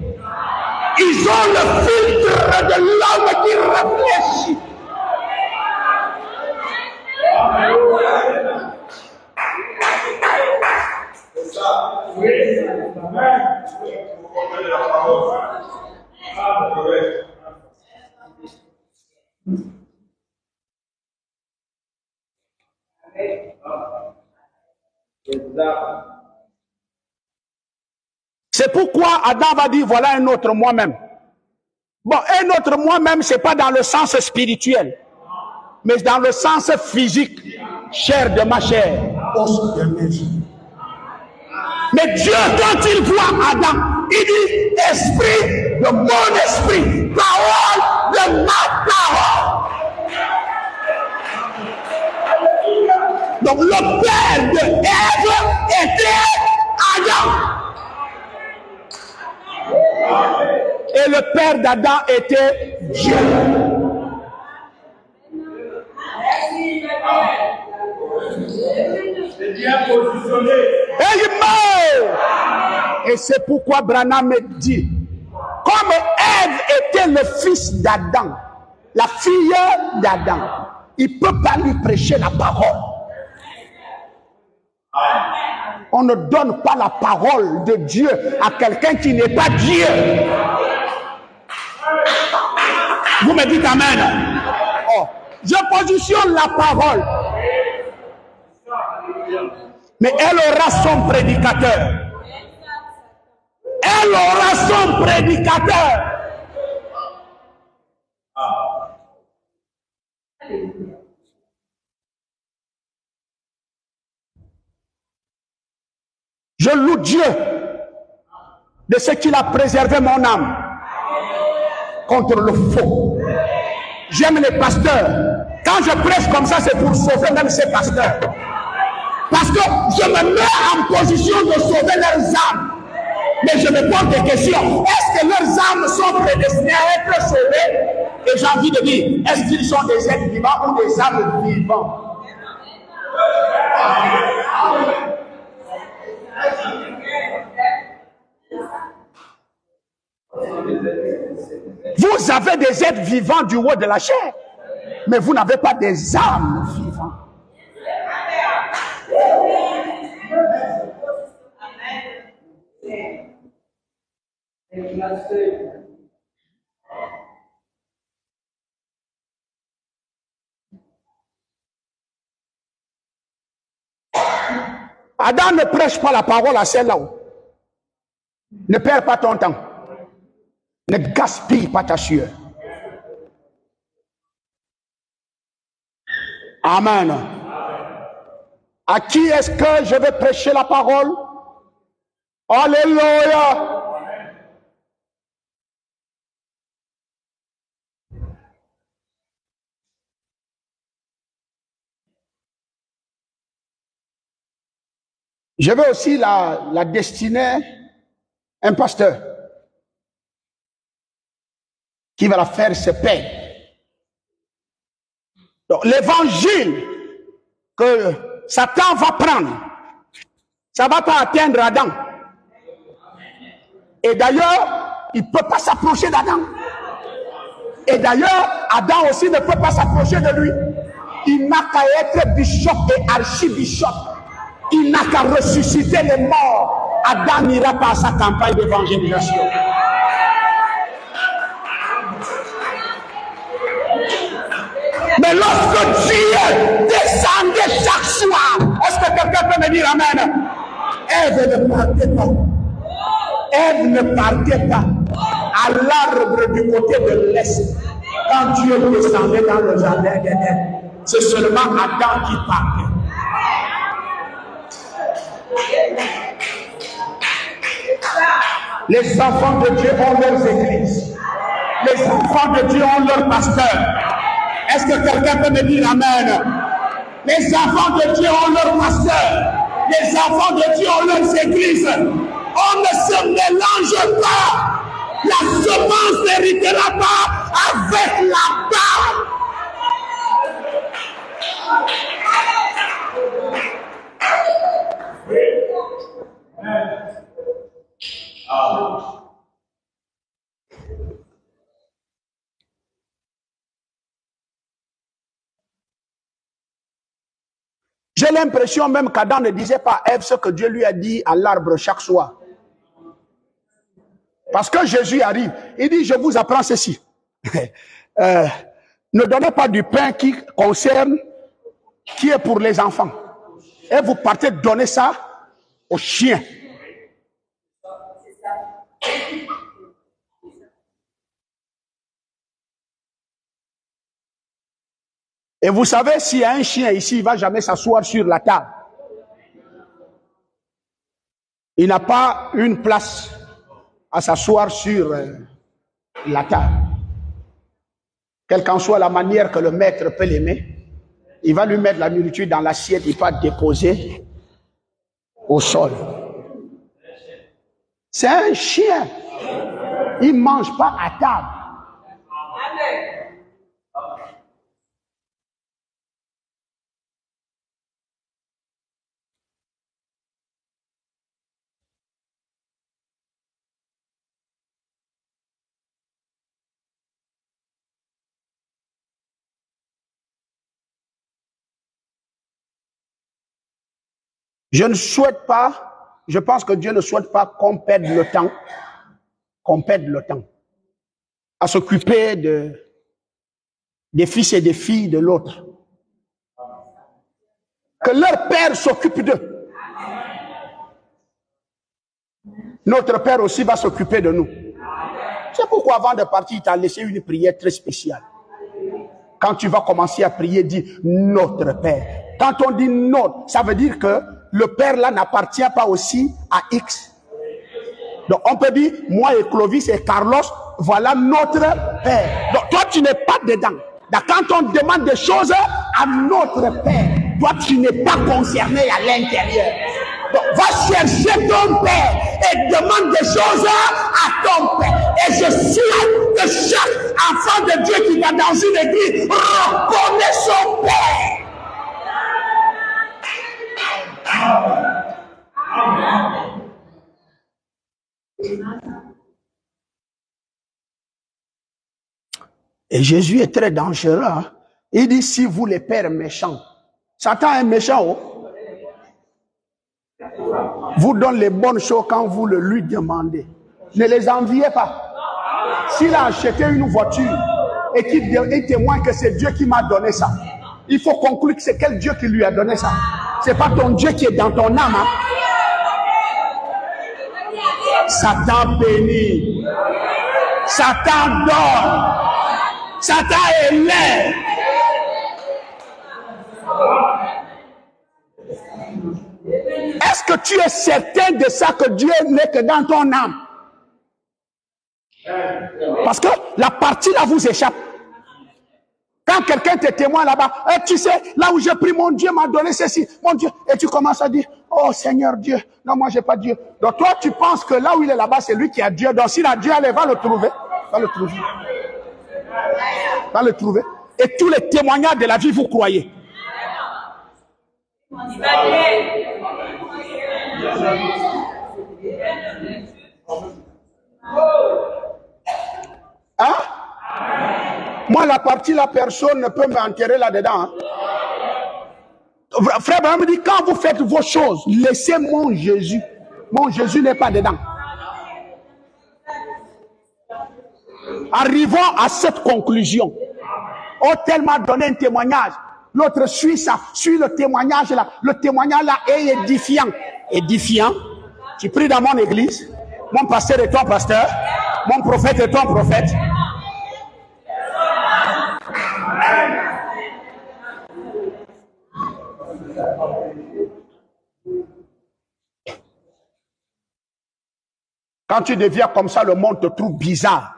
Ils ont le filtre de l'homme qui réfléchit. C'est pourquoi Adam va dire, voilà un autre moi-même. Bon, un autre moi-même, c'est pas dans le sens spirituel, mais dans le sens physique. Chair de ma chair, os de mes os. Mais Dieu, quand il voit Adam, il dit, esprit de mon esprit, parole de ma parole. Donc le père de Ève était Adam. Et le père d'Adam était Dieu. Et il meurt. Et c'est pourquoi Branham me dit, comme Ève était le fils d'Adam, la fille d'Adam, il ne peut pas lui prêcher la parole. On ne donne pas la parole de Dieu à quelqu'un qui n'est pas Dieu. Vous me dites amen. Oh, je positionne la parole. Mais elle aura son prédicateur. Elle aura son prédicateur. Je loue Dieu de ce qu'il a préservé mon âme contre le faux. J'aime les pasteurs. Quand je prêche comme ça, c'est pour sauver même ces pasteurs. Parce que je me mets en position de sauver leurs âmes. Mais je me pose des questions. Est-ce que leurs âmes sont prédestinées à être sauvées? Et j'ai envie de dire, est-ce qu'ils sont des êtres vivants ou des âmes vivantes? avez des êtres vivants du haut de la chair, mais vous n'avez pas des âmes vivantes. Adam ne prêche pas la parole à celle là-haut. Ne perds pas ton temps. Ne gaspille pas ta sueur. Amen. À qui est-ce que je vais prêcher la parole? Alléluia. Je veux aussi la destiner un pasteur qui va la faire se paix. Donc, l'évangile que Satan va prendre, ça ne va pas atteindre Adam. Et d'ailleurs, il ne peut pas s'approcher d'Adam. Et d'ailleurs, Adam aussi ne peut pas s'approcher de lui. Il n'a qu'à être bishop et archibishop. Il n'a qu'à ressusciter les morts. Adam n'ira pas à sa campagne d'évangélisation. Mais lorsque Dieu descendait chaque soir, est-ce que quelqu'un peut me dire amen? Ève ne partait pas. Ève ne partait pas à l'arbre du côté de l'est. Quand Dieu descendait dans le jardin d'Éden, c'est seulement Adam qui partait. Les enfants de Dieu ont leurs églises. Les enfants de Dieu ont leurs pasteurs. Est-ce que quelqu'un peut me dire amen? Les enfants de Dieu ont leurs pasteurs. Les enfants de Dieu ont leurs églises. On ne se mélange pas. La semence n'héritera pas avec la barbe. J'ai l'impression même qu'Adam ne disait pas à Ève ce que Dieu lui a dit à l'arbre chaque soir. Parce que Jésus arrive, il dit, je vous apprends ceci. Ne donnez pas du pain qui est pour les enfants. Et vous partez donner ça aux chiens. Et vous savez, s'il y a un chien ici, il ne va jamais s'asseoir sur la table. Il n'a pas une place à s'asseoir sur la table. Quelle qu'en soit la manière que le maître peut l'aimer, il va lui mettre la nourriture dans l'assiette, il va déposer au sol. C'est un chien. Il ne mange pas à table. Je ne souhaite pas, je pense que Dieu ne souhaite pas qu'on perde le temps, à s'occuper des fils et des filles de l'autre. Que leur père s'occupe d'eux. Notre père aussi va s'occuper de nous. C'est pourquoi avant de partir, il t'a laissé une prière très spéciale. Quand tu vas commencer à prier, dis notre père. Quand on dit notre, ça veut dire que le père là n'appartient pas aussi à X. Donc on peut dire, moi et Clovis et Carlos, voilà notre père. Donc toi tu n'es pas dedans. Donc, quand on demande des choses à notre père, toi tu n'es pas concerné à l'intérieur. Donc va chercher ton père et demande des choses à ton père. Et je souhaite que chaque enfant de Dieu qui va dans une église reconnaît son père. Et Jésus est très dangereux. Hein? Il dit, si vous les pères méchants, Satan est méchant, oh? Vous donne les bonnes choses quand vous le lui demandez. Ne les enviez pas. S'il a acheté une voiture et qu'il témoigne que c'est Dieu qui m'a donné ça, il faut conclure que c'est quel Dieu qui lui a donné ça. C'est pas ton Dieu qui est dans ton âme. Hein? Satan bénit. Satan donne. Satan élève. Est-ce que tu es certain de ça que Dieu n'est que dans ton âme? Parce que la partie là vous échappe. Quand quelqu'un te témoigne là-bas, tu sais, là où j'ai pris, mon Dieu m'a donné ceci, mon Dieu. Et tu commences à dire, oh Seigneur Dieu, non moi j'ai pas Dieu. Donc toi tu penses que là où il est là-bas, c'est lui qui a Dieu. Donc s'il a Dieu, allez, va le trouver. Va le trouver. Va le trouver. Et tous les témoignages de la vie, vous croyez. Hein? Moi, la partie, la personne ne peut m'enterrer là-dedans. Hein? Frère Abraham me dit, quand vous faites vos choses, laissez mon Jésus. Mon Jésus n'est pas dedans. Arrivons à cette conclusion. Oh, tel m'a donné un témoignage. L'autre suit ça, suit le témoignage là. Le témoignage là est édifiant. Édifiant. Tu pries dans mon église. Mon pasteur est ton pasteur. Mon prophète est ton prophète. Quand tu deviens comme ça, le monde te trouve bizarre.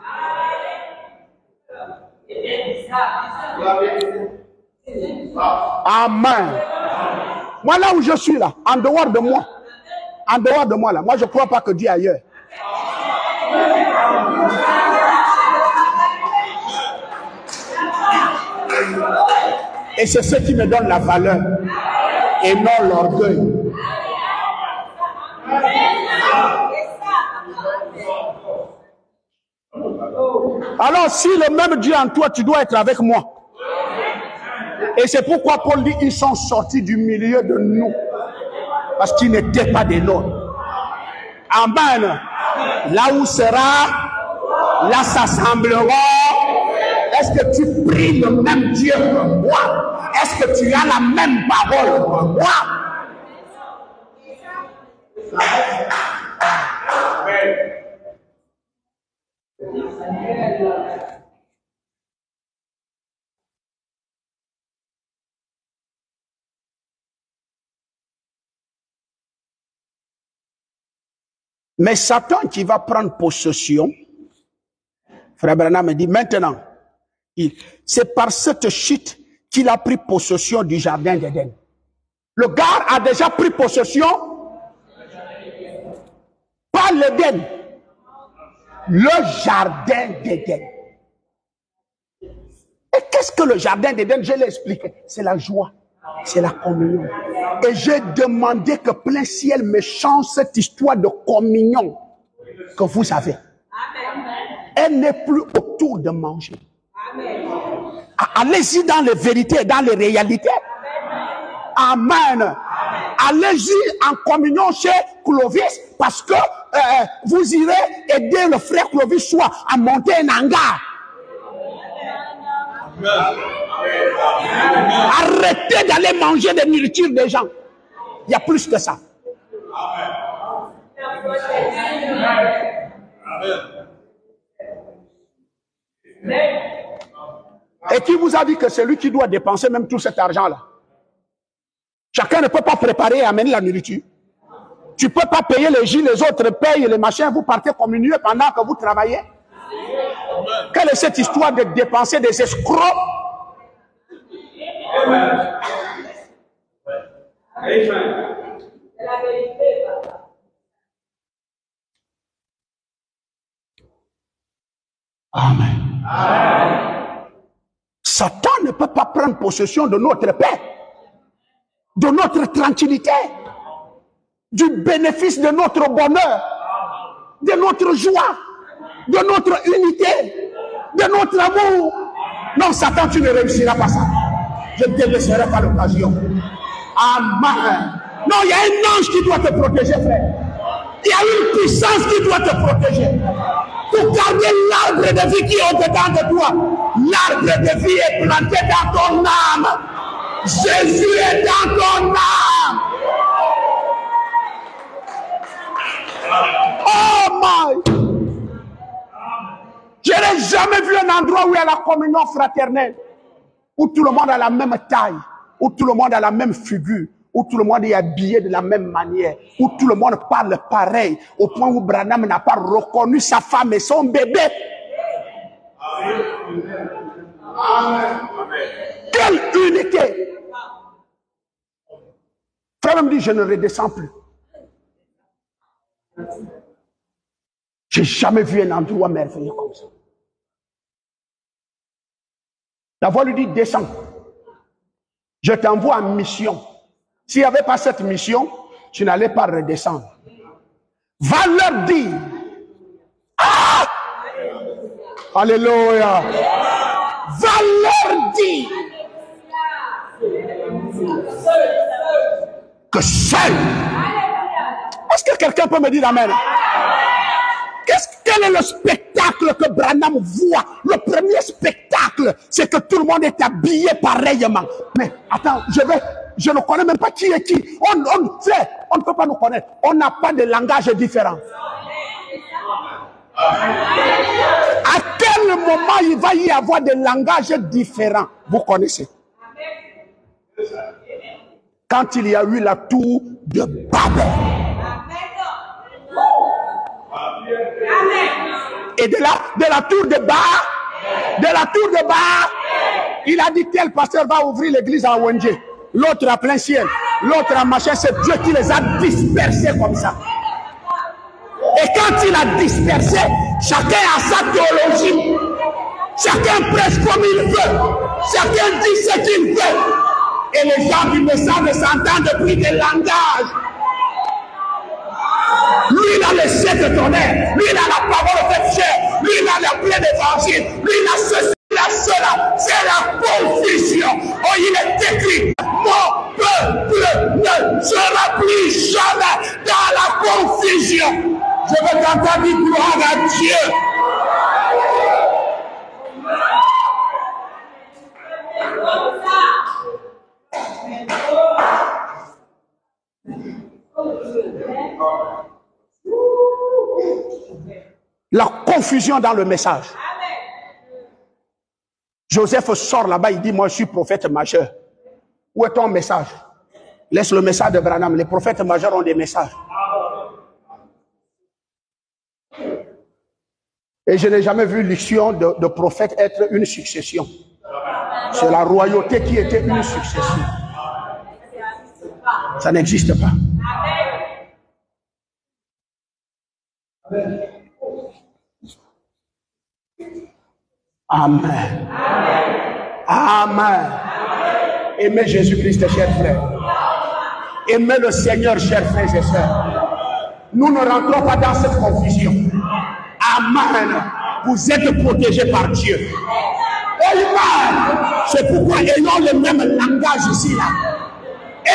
Amen. Moi, là où je suis là, en dehors de moi là, moi je ne crois pas que Dieu est ailleurs. Et c'est ce qui me donne la valeur et non l'orgueil. Alors si le même Dieu en toi, tu dois être avec moi. Et c'est pourquoi Paul dit, ils sont sortis du milieu de nous. Parce qu'ils n'étaient pas des nôtres. Amen. Là où sera, là s'assembleront. Est-ce que tu pries le même Dieu que moi? Est-ce que tu as la même parole que moi? Mais Satan qui va prendre possession, Frère Branham me dit maintenant, c'est par cette chute qu'il a pris possession du jardin d'Éden. Le gars a déjà pris possession, pas l'Éden, le jardin d'Éden. Et qu'est-ce que le jardin d'Éden? Je l'ai expliqué. C'est la joie, c'est la communion. Et j'ai demandé que plein ciel me change cette histoire de communion que vous avez. Elle n'est plus autour de manger. Allez-y dans les vérités, dans les réalités. Amen. Allez-y en communion chez Clovis parce que vous irez aider le frère Clovis soit à monter un hangar. Arrêtez d'aller manger des nourritures des gens. Il y a plus que ça. Et qui vous a dit que c'est lui qui doit dépenser même tout cet argent-là? Chacun ne peut pas préparer et amener la nourriture. Tu ne peux pas payer les gilets, les autres payent les machins, vous partez communier pendant que vous travaillez. Quelle est cette histoire de dépenser des escrocs? Amen. Satan ne peut pas prendre possession de notre paix, de notre tranquillité, du bénéfice de notre bonheur, de notre joie, de notre unité, de notre amour. Non, Satan, tu ne réussiras pas ça. Je ne te laisserai pas l'occasion. Amen. Non, il y a un ange qui doit te protéger, frère. Il y a une puissance qui doit te protéger. Pour garder l'arbre de vie qui est au-dedans de toi. L'arbre de vie est planté dans ton âme. Jésus est dans ton âme. Oh my! Je n'ai jamais vu un endroit où il y a la communion fraternelle, où tout le monde a la même taille, où tout le monde a la même figure, où tout le monde est habillé de la même manière, où tout le monde parle pareil, au point où Branham n'a pas reconnu sa femme et son bébé. Amen. Quelle unité! Frère me dit, je ne redescends plus. J'ai jamais vu un endroit merveilleux comme ça. La voix lui dit, descends. Je t'envoie en mission. S'il n'y avait pas cette mission, tu n'allais pas redescendre. Va leur dire. Ah! Alléluia. Va leur dire que seul. Est-ce que quelqu'un peut me dire amen? Quel est le spectacle que Branham voit? Le premier spectacle, c'est que tout le monde est habillé pareillement. Mais attends, je ne connais même pas qui est qui. On ne peut pas nous connaître. On n'a pas de langage différent. À quel moment il va y avoir des langages différents? Vous connaissez. Quand il y a eu la tour de Babel. Et de la tour de Bar, il a dit tel pasteur va ouvrir l'église à Wenje. L'autre à plein ciel, l'autre à machin, c'est Dieu qui les a dispersés comme ça. Et quand il a dispersé, chacun a sa théologie. Chacun prêche comme il veut. Chacun dit ce qu'il veut. Et les gens du message s'entendent depuis des langages. Lui, il a les sept tonnerres. Lui, il a la parole faite chair. Lui, il a la pleine d'évangile. Lui, il a ceci, il a cela. C'est la confusion. Oh, il est écrit, mon peuple ne sera plus jamais dans la confusion. Je veux t'entendre dire gloire à Dieu. La confusion dans le message. Joseph sort là-bas, il dit, moi je suis prophète majeur. Où est ton message? Laisse le message de Branham. Les prophètes majeurs ont des messages. Et je n'ai jamais vu l'onction de prophète être une succession. C'est la royauté qui était une succession. Ça n'existe pas. Amen. Amen. Aimez Jésus-Christ, chers frères. Aimez le Seigneur, chers frères et sœurs. Nous ne rentrons pas dans cette confusion. Amen. Vous êtes protégés par Dieu. Amen. C'est pourquoi ayons le même langage ici, là.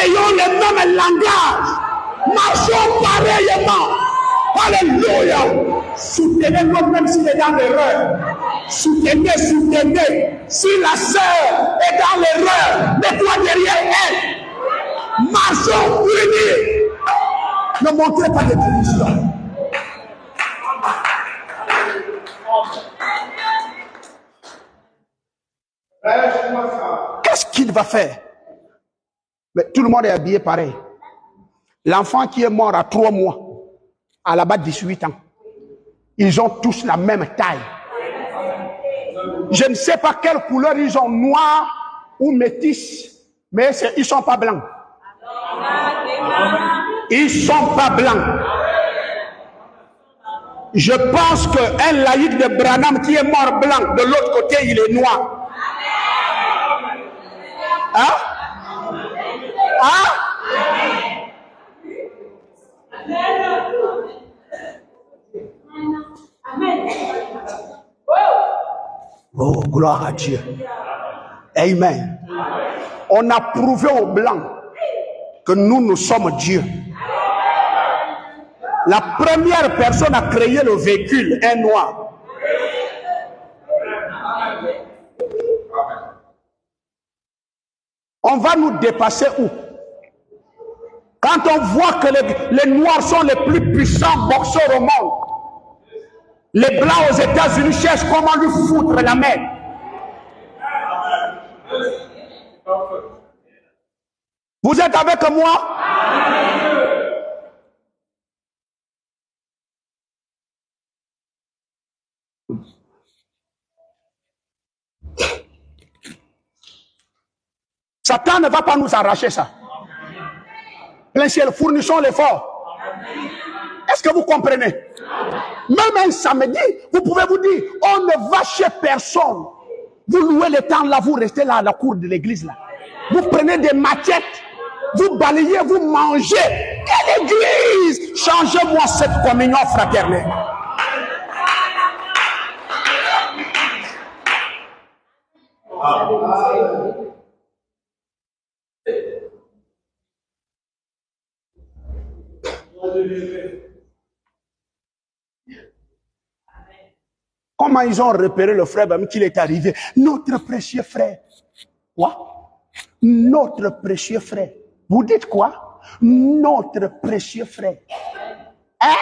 Ayons le même langage. Marchons pareillement. Alléluia. Soutenez-le même s'il est dans l'erreur. Soutenez. Si la sœur est dans l'erreur, mets-toi derrière elle. Marchons unis. Ne montrez pas de division. Qu'est-ce qu'il va faire? Mais tout le monde est habillé pareil. L'enfant qui est mort à 3 mois, à là-bas 18 ans, ils ont tous la même taille. Je ne sais pas quelle couleur ils ont, noir ou métis, mais ils ne sont pas blancs. Ils ne sont pas blancs. Je pense qu'un laïc de Branham qui est mort blanc, de l'autre côté, il est noir. Hein? Hein? Oh, gloire à Dieu. Amen. On a prouvé aux Blancs que nous sommes Dieu. La première personne à créer le véhicule, un noir. On va nous dépasser où? Quand on voit que les Noirs sont les plus puissants boxeurs au monde, les Blancs aux États-Unis cherchent comment lui foutre la main. Vous êtes avec moi? Satan ne va pas nous arracher ça. Plein ciel, fournissons l'effort. Est-ce que vous comprenez? Même un samedi, vous pouvez vous dire, on ne va chez personne. Vous louez le temps là, vous restez là à la cour de l'église là. Vous prenez des maquettes, vous balayez, vous mangez. Quelle église? Changez-moi cette communion fraternelle. Comment ils ont repéré le frère qu'il est arrivé? Notre précieux frère. Quoi? Notre précieux frère. Vous dites quoi? Notre précieux frère. Hein?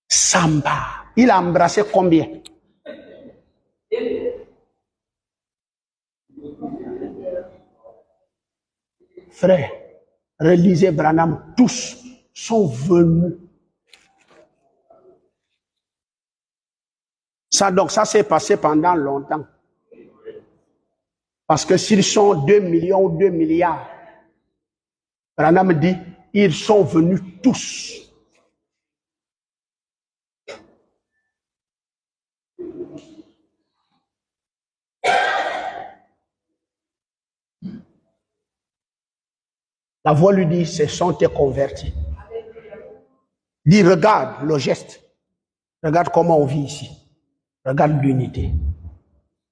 Samba. Il a embrassé combien? Frère, relisez Branham, tous sont venus. Ça, donc, ça s'est passé pendant longtemps. Parce que s'ils sont 2 millions ou 2 milliards, Branham dit, ils sont venus tous. La voix lui dit, ce sont tes convertis. Dis, regarde le geste. Regarde comment on vit ici. Regarde l'unité.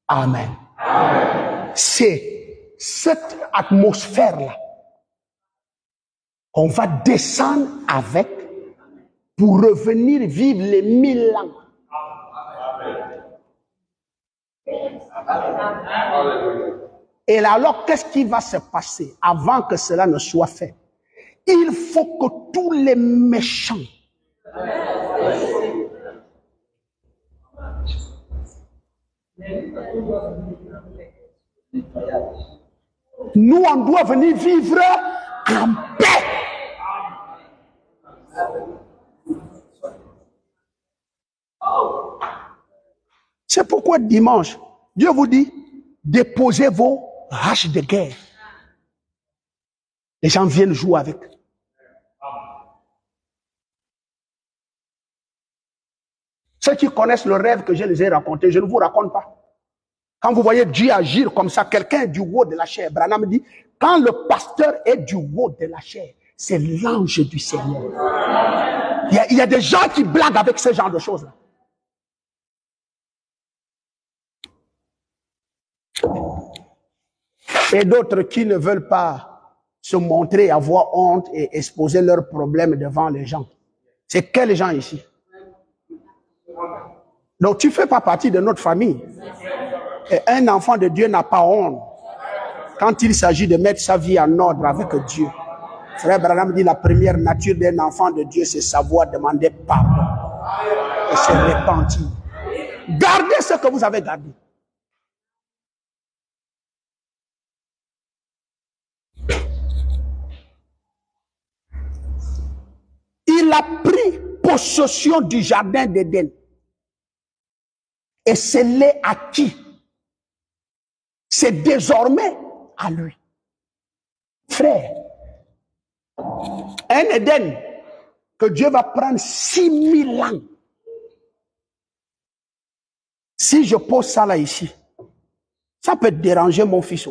Amen. C'est cette atmosphère-là qu'on va descendre avec pour revenir vivre les 1000 ans. Et alors, qu'est-ce qui va se passer avant que cela ne soit fait? Il faut que tous les méchants nous, on doit venir vivre en paix. C'est pourquoi dimanche, Dieu vous dit, déposez vos haches de guerre. Les gens viennent jouer avec. Ceux qui connaissent le rêve que je les ai raconté, je ne vous raconte pas. Quand vous voyez Dieu agir comme ça, quelqu'un est du haut de la chair. Branham dit, quand le pasteur est du haut de la chair, c'est l'ange du Seigneur. Il y a des gens qui blaguent avec ce genre de choses-là. Et d'autres qui ne veulent pas se montrer, avoir honte et exposer leurs problèmes devant les gens. C'est quels gens ici? Donc tu ne fais pas partie de notre famille. Et un enfant de Dieu n'a pas honte quand il s'agit de mettre sa vie en ordre avec Dieu. Frère Branham dit la première nature d'un enfant de Dieu, c'est savoir demander pardon et se repentir. Gardez ce que vous avez gardé. Il a pris possession du jardin d'Éden. Et c'est l'est acquis. C'est désormais à lui. Frère, un Éden que Dieu va prendre 6000 ans. Si je pose ça là ici, ça peut déranger mon fils.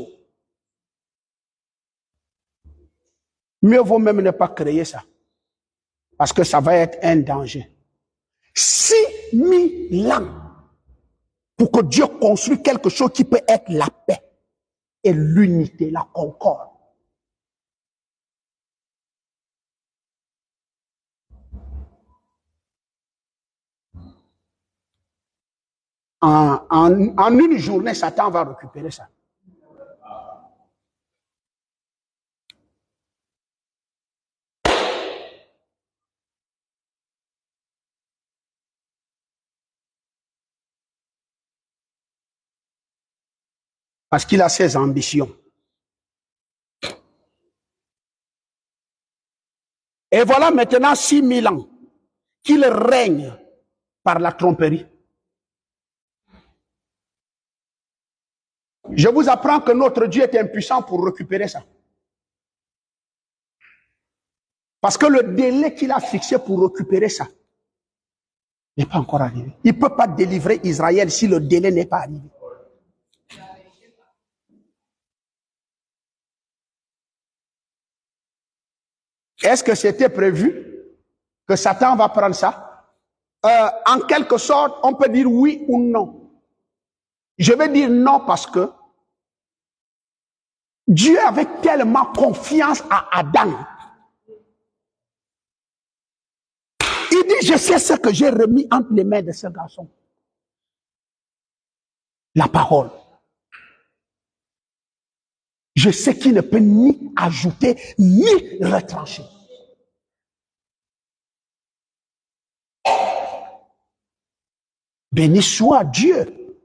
Mieux vaut même ne pas créer ça. Parce que ça va être un danger. 6000 ans pour que Dieu construise quelque chose qui peut être la paix et l'unité, la concorde. En une journée, Satan va récupérer ça. Parce qu'il a ses ambitions. Et voilà maintenant 6000 ans qu'il règne par la tromperie. Je vous apprends que notre Dieu est impuissant pour récupérer ça. Parce que le délai qu'il a fixé pour récupérer ça n'est pas encore arrivé. Il ne peut pas délivrer Israël si le délai n'est pas arrivé. Est-ce que c'était prévu que Satan va prendre ça? En quelque sorte, on peut dire oui ou non. Je vais dire non parce que Dieu avait tellement confiance à Adam. Il dit, je sais ce que j'ai remis entre les mains de ce garçon. La parole. Je sais qu'il ne peut ni ajouter, ni retrancher. Béni soit Dieu.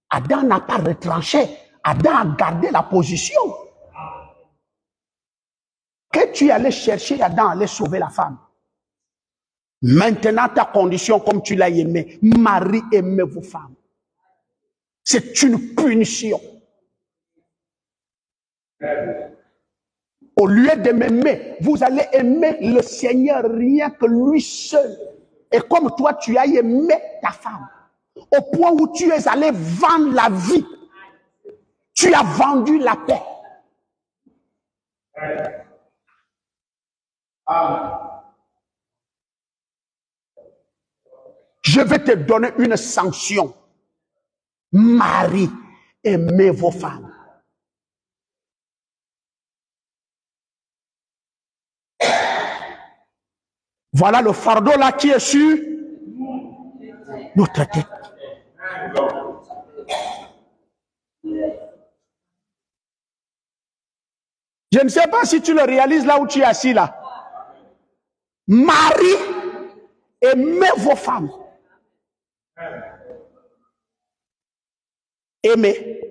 Adam n'a pas retranché. Adam a gardé la position. Que tu allais chercher, Adam allait sauver la femme. Maintenant, ta condition, comme tu l'as aimé, Marie, aimez vos femmes. C'est une punition. Au lieu de m'aimer, vous allez aimer le Seigneur rien que lui seul. Et comme toi, tu as aimé ta femme, au point où tu es allé vendre la vie, tu as vendu la paix. Je vais te donner une sanction. Marie, aimez vos femmes. Voilà le fardeau là qui est sur notre tête. Je ne sais pas si tu le réalises là où tu es assis là. Marie, aimez vos femmes. Aimez.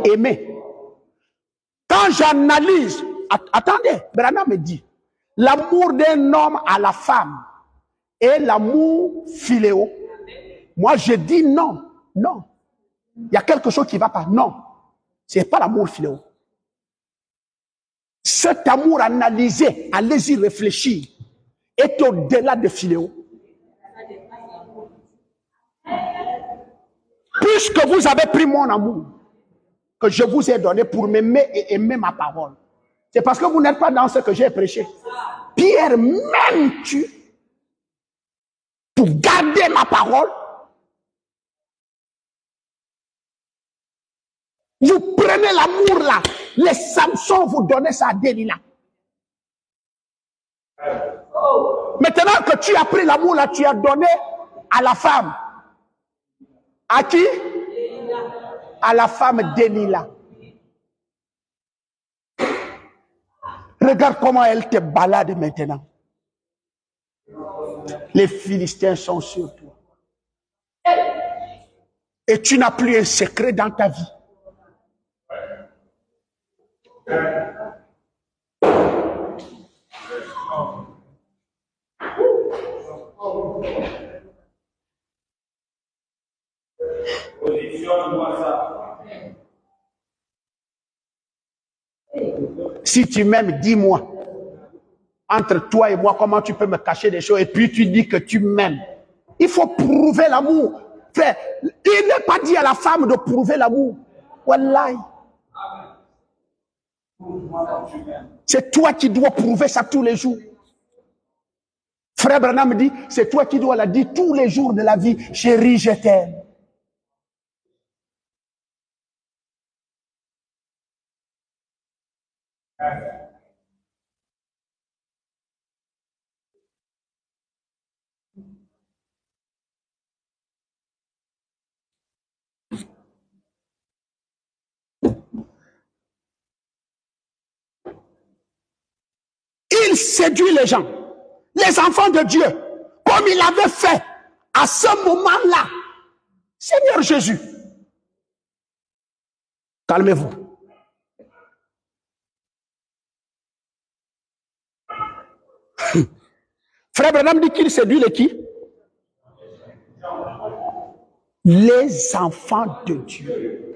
Aimez. Quand j'analyse, attendez, Branham me dit, l'amour d'un homme à la femme et l'amour philéo. Moi, je dis non, non. Il y a quelque chose qui ne va pas. Non, ce n'est pas l'amour philéo. Cet amour analysé, allez-y réfléchir, est au-delà de philéo. Puisque vous avez pris mon amour, que je vous ai donné pour m'aimer et aimer ma parole, c'est parce que vous n'êtes pas dans ce que j'ai prêché. Pierre, m'aimes-tu pour garder ma parole? Vous prenez l'amour là, les Samson vous donnez ça à Delilah. Maintenant que tu as pris l'amour là, tu as donné à la femme. À qui? À la femme Delilah. Regarde comment elle te balade maintenant. Les Philistins sont sur toi. Et tu n'as plus un secret dans ta vie. Si tu m'aimes, dis-moi. Entre toi et moi, comment tu peux me cacher des choses et puis tu dis que tu m'aimes. Il faut prouver l'amour. Frère, il n'est pas dit à la femme de prouver l'amour. Wallahi. C'est toi qui dois prouver ça tous les jours. Frère Branham me dit, c'est toi qui dois la dire tous les jours de la vie. Chérie, je t'aime. Il séduit les gens, les enfants de Dieu, comme il avait fait à ce moment-là. Seigneur Jésus, calmez-vous. Frère Branham dit qu'il séduit les qui? Les enfants de Dieu.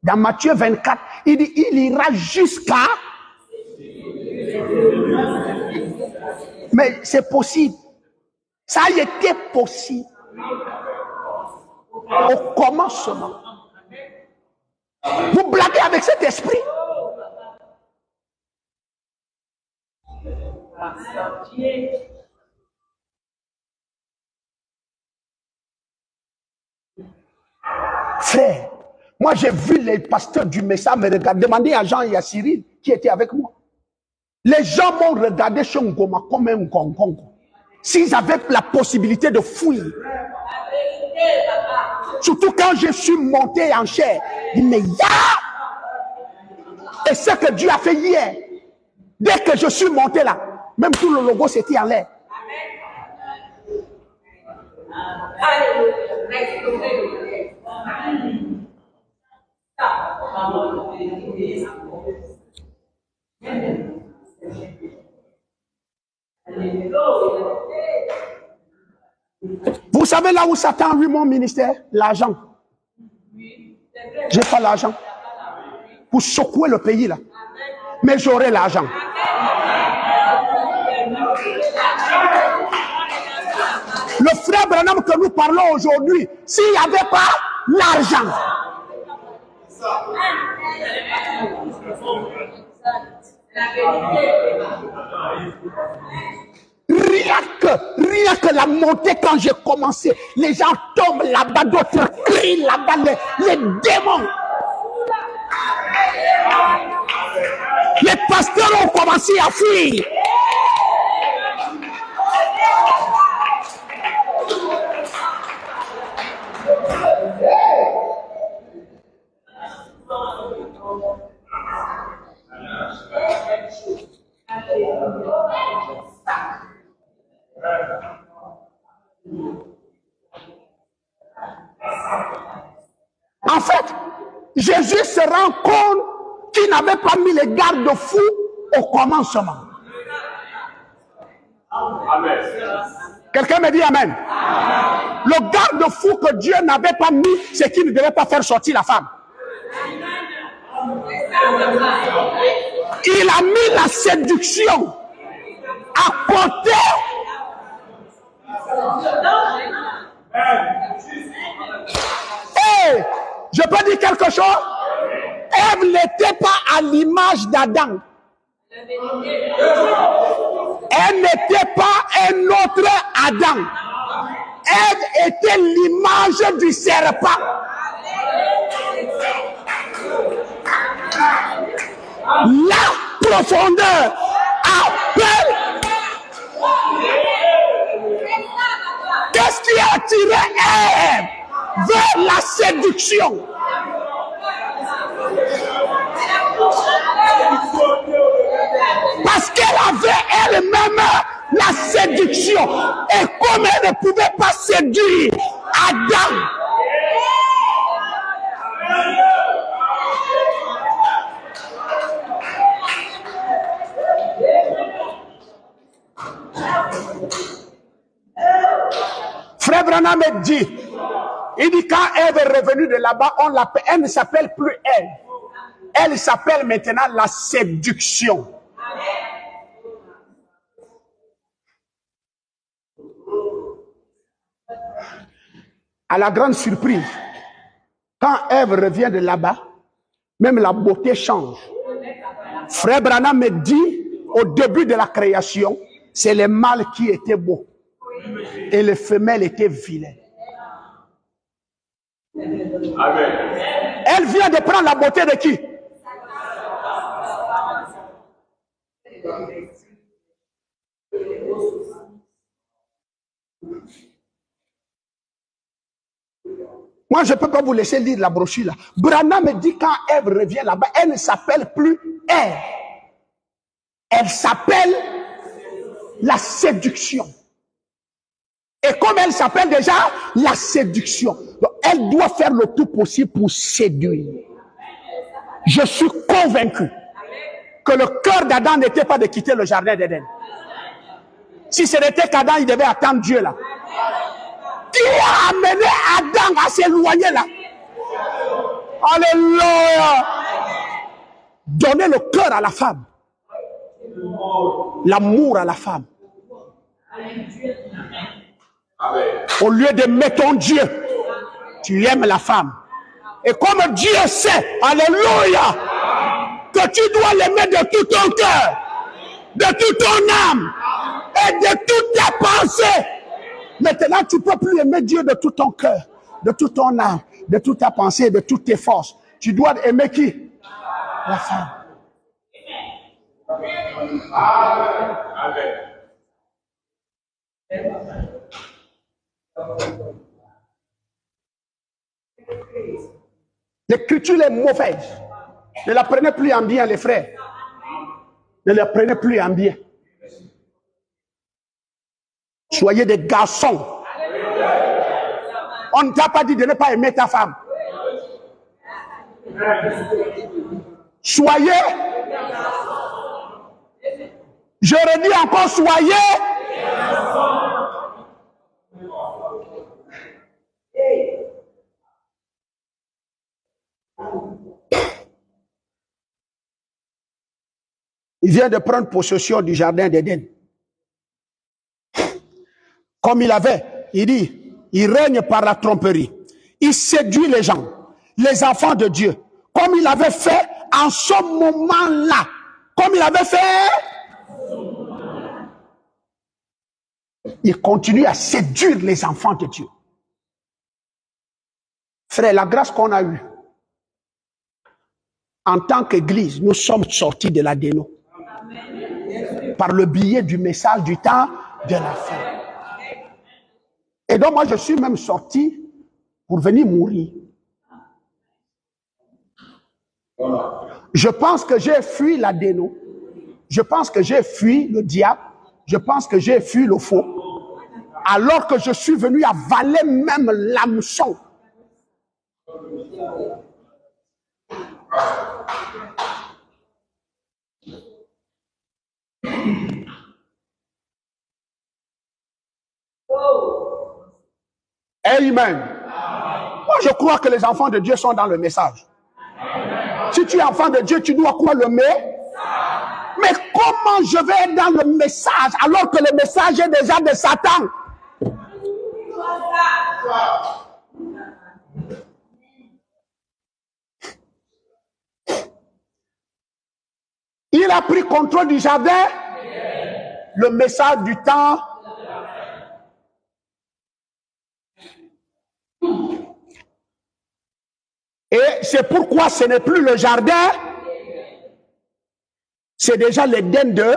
Dans Matthieu 24, il dit, il ira jusqu'à... Mais c'est possible. Ça a été possible. Au commencement. Vous blaguez avec cet esprit. Frère, moi j'ai vu les pasteurs du Messa me regarder, demander à Jean et à Cyril qui étaient avec moi. Les gens m'ont regardé chez Ngoma comme un gongongo. S'ils avaient la possibilité de fuir. Surtout quand je suis monté en chair. Il me dit, et ce que Dieu a fait hier, dès que je suis monté là, même tout le logo s'était en l'air. Vous savez là où Satan a eu mon ministère? L'argent. J'ai pas l'argent pour secouer le pays là. Mais j'aurai l'argent. Le frère Branham que nous parlons aujourd'hui, s'il n'y avait pas l'argent, rien que la montée quand j'ai commencé, les gens tombent là-bas, d'autres crient là-bas, les démons. Les pasteurs ont commencé à fuir. En fait, Jésus se rend compte qu'il n'avait pas mis les garde-fous au commencement. Amen. Quelqu'un me dit amen. Amen. Le garde-fou que Dieu n'avait pas mis, c'est qu'il ne devait pas faire sortir la femme. Il a mis la séduction à côté. Hey, je peux dire quelque chose? Ève n'était pas à l'image d'Adam. Elle n'était pas un autre Adam. Ève était l'image du serpent. La profondeur appelle. Qu'est-ce qui a attiré Ève vers la séduction? Parce qu'elle avait elle-même la séduction. Et comme elle ne pouvait pas séduire Adam, Frère Branham dit, il dit quand Ève est revenue de là-bas, elle ne s'appelle plus Ève. Elle s'appelle maintenant la séduction. À la grande surprise, quand Ève revient de là-bas, même la beauté change. Frère Branham me dit, au début de la création, c'est le mâle qui était beau. Et les femelles étaient vilaines. Amen. Elle vient de prendre la beauté de qui? Moi, je ne peux pas vous laisser lire la brochure là. Branham me dit quand Ève revient là-bas, elle ne s'appelle plus Ève. Elle s'appelle la séduction. Et comme elle s'appelle déjà la séduction, donc elle doit faire le tout possible pour séduire. Je suis convaincu que le cœur d'Adam n'était pas de quitter le jardin d'Éden. Si ce n'était qu'Adam, il devait attendre Dieu là. Qui a amené Adam à s'éloigner là? Alléluia! Donner le cœur à la femme. L'amour à la femme. Au lieu de mettre ton Dieu, tu aimes la femme. Et comme Dieu sait, alléluia, que tu dois l'aimer de tout ton cœur, de toute ton âme et de toutes tes pensées. Maintenant, tu ne peux plus aimer Dieu de tout ton cœur, de toute ton âme, de toute ta pensée, de toutes tes forces. Tu dois aimer qui? La femme. Amen. L'écriture est mauvaise. Ne la prenez plus en bien, les frères. Ne la prenez plus en bien. Soyez des garçons. On ne t'a pas dit de ne pas aimer ta femme. Soyez. Je redis encore, soyez. Il vient de prendre possession du jardin d'Éden. Comme il avait, il dit, il règne par la tromperie. Il séduit les gens, les enfants de Dieu. Comme il avait fait en ce moment-là. Comme il avait fait. Il continue à séduire les enfants de Dieu. Frère, la grâce qu'on a eue, en tant qu'Église, nous sommes sortis de l'Adéno. Par le biais du message du temps de la fin. Et donc moi, je suis même sorti pour venir mourir. Je pense que j'ai fui l'Adéno. Je pense que j'ai fui le diable. Je pense que j'ai fui le faux. Alors que je suis venu avaler même l'hameçon. Amen. Moi, je crois que les enfants de Dieu sont dans le message. Si tu es enfant de Dieu, tu dois quoi le message? Mais comment je vais être dans le message alors que le message est déjà de Satan? Il a pris contrôle du jardin. Le message du temps. Et c'est pourquoi ce n'est plus le jardin. C'est déjà l'Éden de.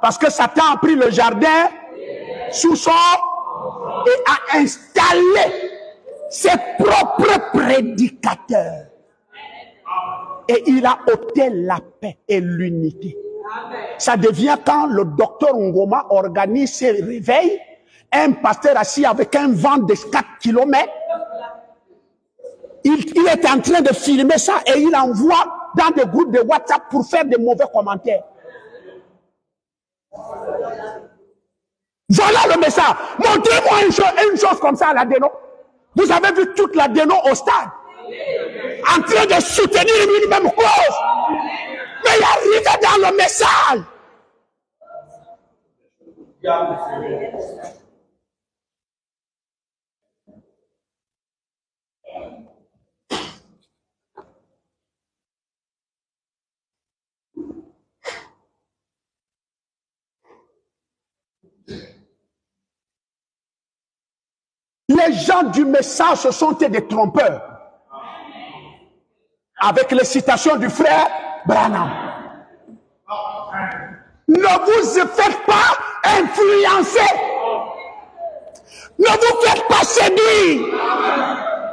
Parce que Satan a pris le jardin sous son et a installé ses propres prédicateurs. Et il a ôté la paix et l'unité. Ça devient quand le docteur Ngoma organise ses réveils, un pasteur assis avec un vent de 4 km, il est en train de filmer ça et il envoie dans des groupes de WhatsApp pour faire des mauvais commentaires. Voilà le message. Montrez-moi une chose comme ça à la Déno. Vous avez vu toute la Déno au stade, en train de soutenir une même cause. Mais il arrive dans le message. Les gens du message, ce sont des trompeurs. Avec les citations du frère Branham. Ne vous faites pas influencer. Ne vous faites pas séduire.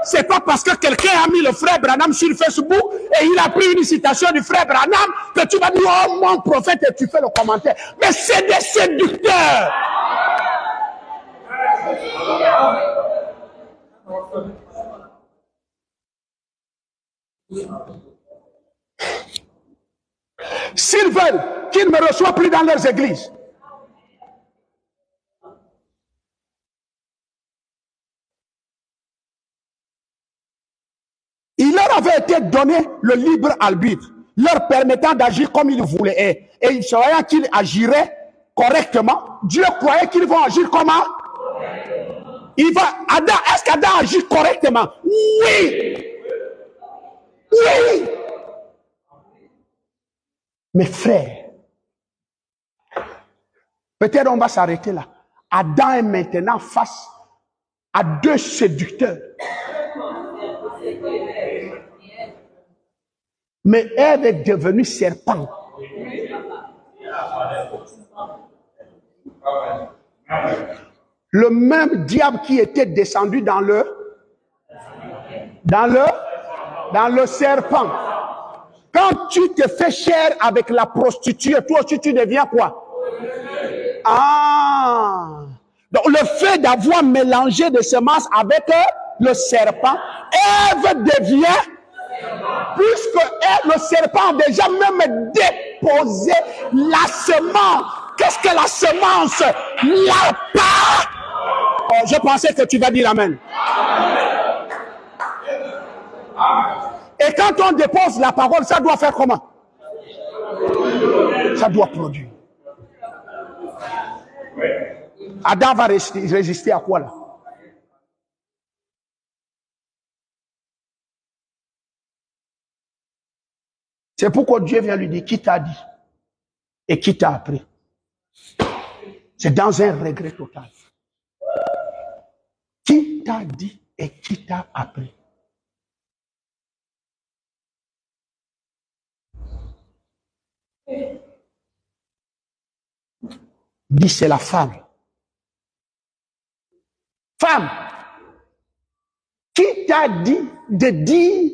C'est pas parce que quelqu'un a mis le frère Branham sur Facebook et il a pris une citation du frère Branham que tu vas dire oh mon prophète et tu fais le commentaire. Mais c'est des séducteurs. S'ils veulent qu'ils ne me reçoivent plus dans leurs églises, il leur avait été donné le libre arbitre, leur permettant d'agir comme ils voulaient. Et ils savaient qu'ils agiraient correctement. Dieu croyait qu'ils vont agir comment? Adam, est-ce qu'Adam agit correctement? Oui. Oui. Mes frères, peut-être on va s'arrêter là. Adam est maintenant face à deux séducteurs. Mais Ève est devenue serpent. Le même diable qui était descendu dans le serpent. Quand tu te fais chair avec la prostituée, toi aussi tu deviens quoi? Ah! Donc le fait d'avoir mélangé des semences avec le serpent, Ève devient, puisque le serpent a déjà même déposé la semence. Qu'est-ce que la semence? La part. Oh, je pensais que tu vas dire amen. Et quand on dépose la parole, ça doit faire comment? Ça doit produire. Adam va résister à quoi là? C'est pourquoi Dieu vient lui dire qui t'a dit et qui t'a appris. C'est dans un regret total. Qui t'a dit et qui t'a appris? Dit c'est la femme. Femme, qui t'a dit de dire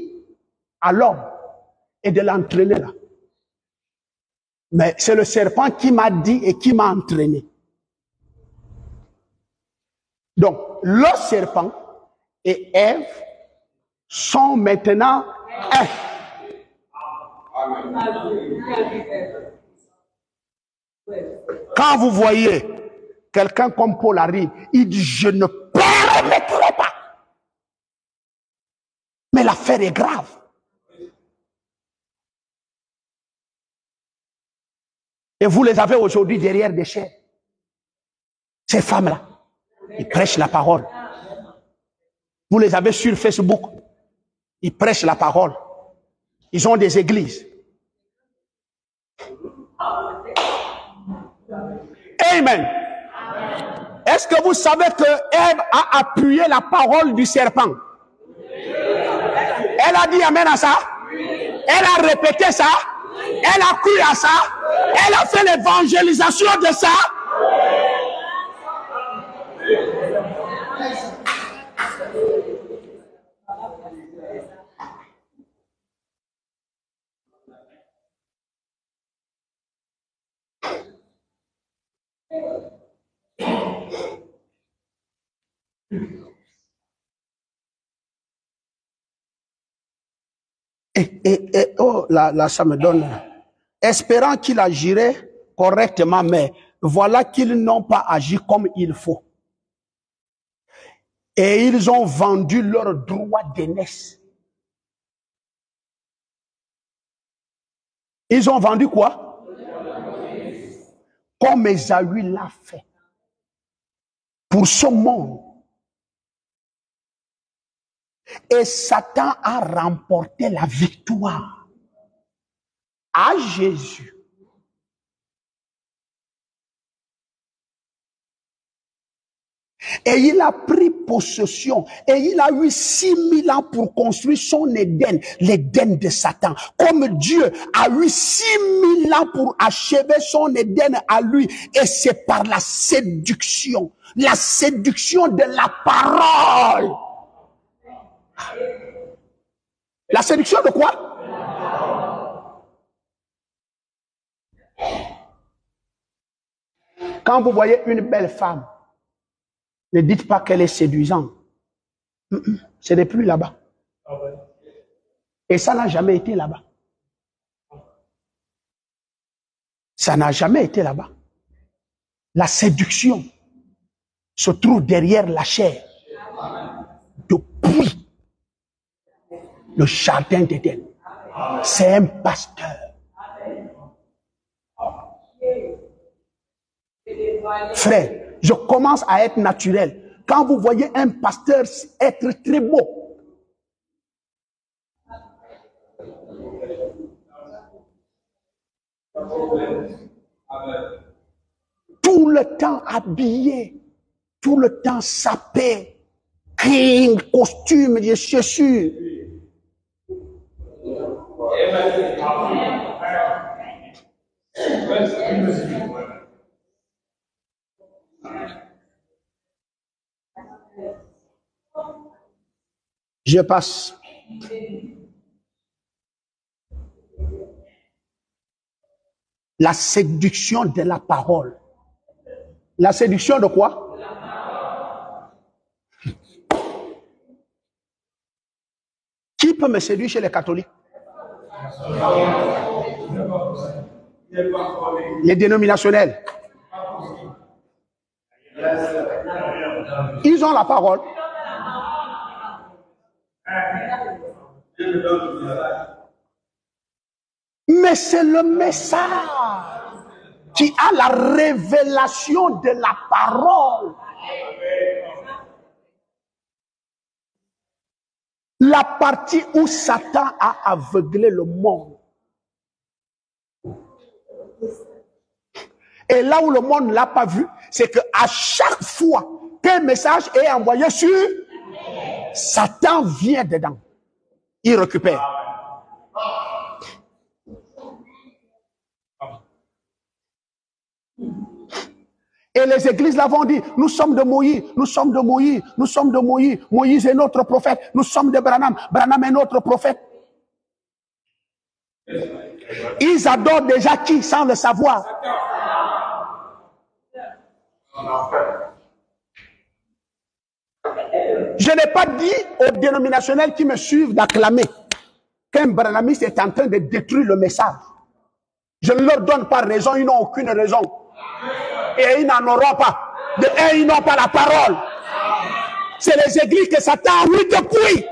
à l'homme et de l'entraîner là? Mais c'est le serpent qui m'a dit et qui m'a entraîné. Donc, le serpent et Ève sont maintenant un. Quand vous voyez quelqu'un comme Paul arrive, il dit je ne permettrai pas. Mais l'affaire est grave. Et vous les avez aujourd'hui derrière des chaînes. Ces femmes-là, ils prêchent la parole. Vous les avez sur Facebook. Ils prêchent la parole. Ils ont des églises. Amen. Est-ce que vous savez que Ève a appuyé la parole du serpent? Elle a dit amen à ça. Elle a répété ça. Elle a cru à ça. Elle a fait l'évangélisation de ça. Oh, là, ça me donne. Espérant qu'il agirait correctement, mais voilà qu'ils n'ont pas agi comme il faut. Et ils ont vendu leur droit d'aînesse. Ils ont vendu quoi? Comme Ésaü l'a fait. Pour ce monde. Et Satan a remporté la victoire à Jésus. Et il a pris possession. Et il a eu 6000 ans pour construire son Éden, l'Éden de Satan. Comme Dieu a eu 6000 ans pour achever son Éden à lui. Et c'est par la séduction de la parole. La séduction de quoi? Quand vous voyez une belle femme, ne dites pas qu'elle est séduisante. Ce n'est plus là-bas. Et ça n'a jamais été là-bas. Ça n'a jamais été là-bas. La séduction se trouve derrière la chair. Depuis le jardin d'Éden. C'est un pasteur. Frère, je commence à être naturel. Quand vous voyez un pasteur être très beau, tout le temps habillé, tout le temps sapé, clean, costume, des chaussures. Je passe. La séduction de la parole. La séduction de quoi? Qui peut me séduire chez les catholiques? Les dénominationnels. Ils ont la parole. Mais c'est le message qui a la révélation de la parole. La partie où Satan a aveuglé le monde. Et là où le monde ne l'a pas vu, c'est qu'à chaque fois qu'un message est envoyé sur, Satan vient dedans. Il récupère. Et les églises l'avont dit, nous sommes de Moïse, nous sommes de Moïse, nous sommes de Moïse. Moïse est notre prophète, nous sommes de Branham, Branham est notre prophète. Ils adorent déjà qui sans le savoir? Je n'ai pas dit aux dénominationnels qui me suivent d'acclamer qu'un branhamiste est en train de détruire le message. Je ne leur donne pas raison, ils n'ont aucune raison. Et ils n'en auront pas. De un, ils n'ont pas la parole. C'est les églises que Satan a eu depuis.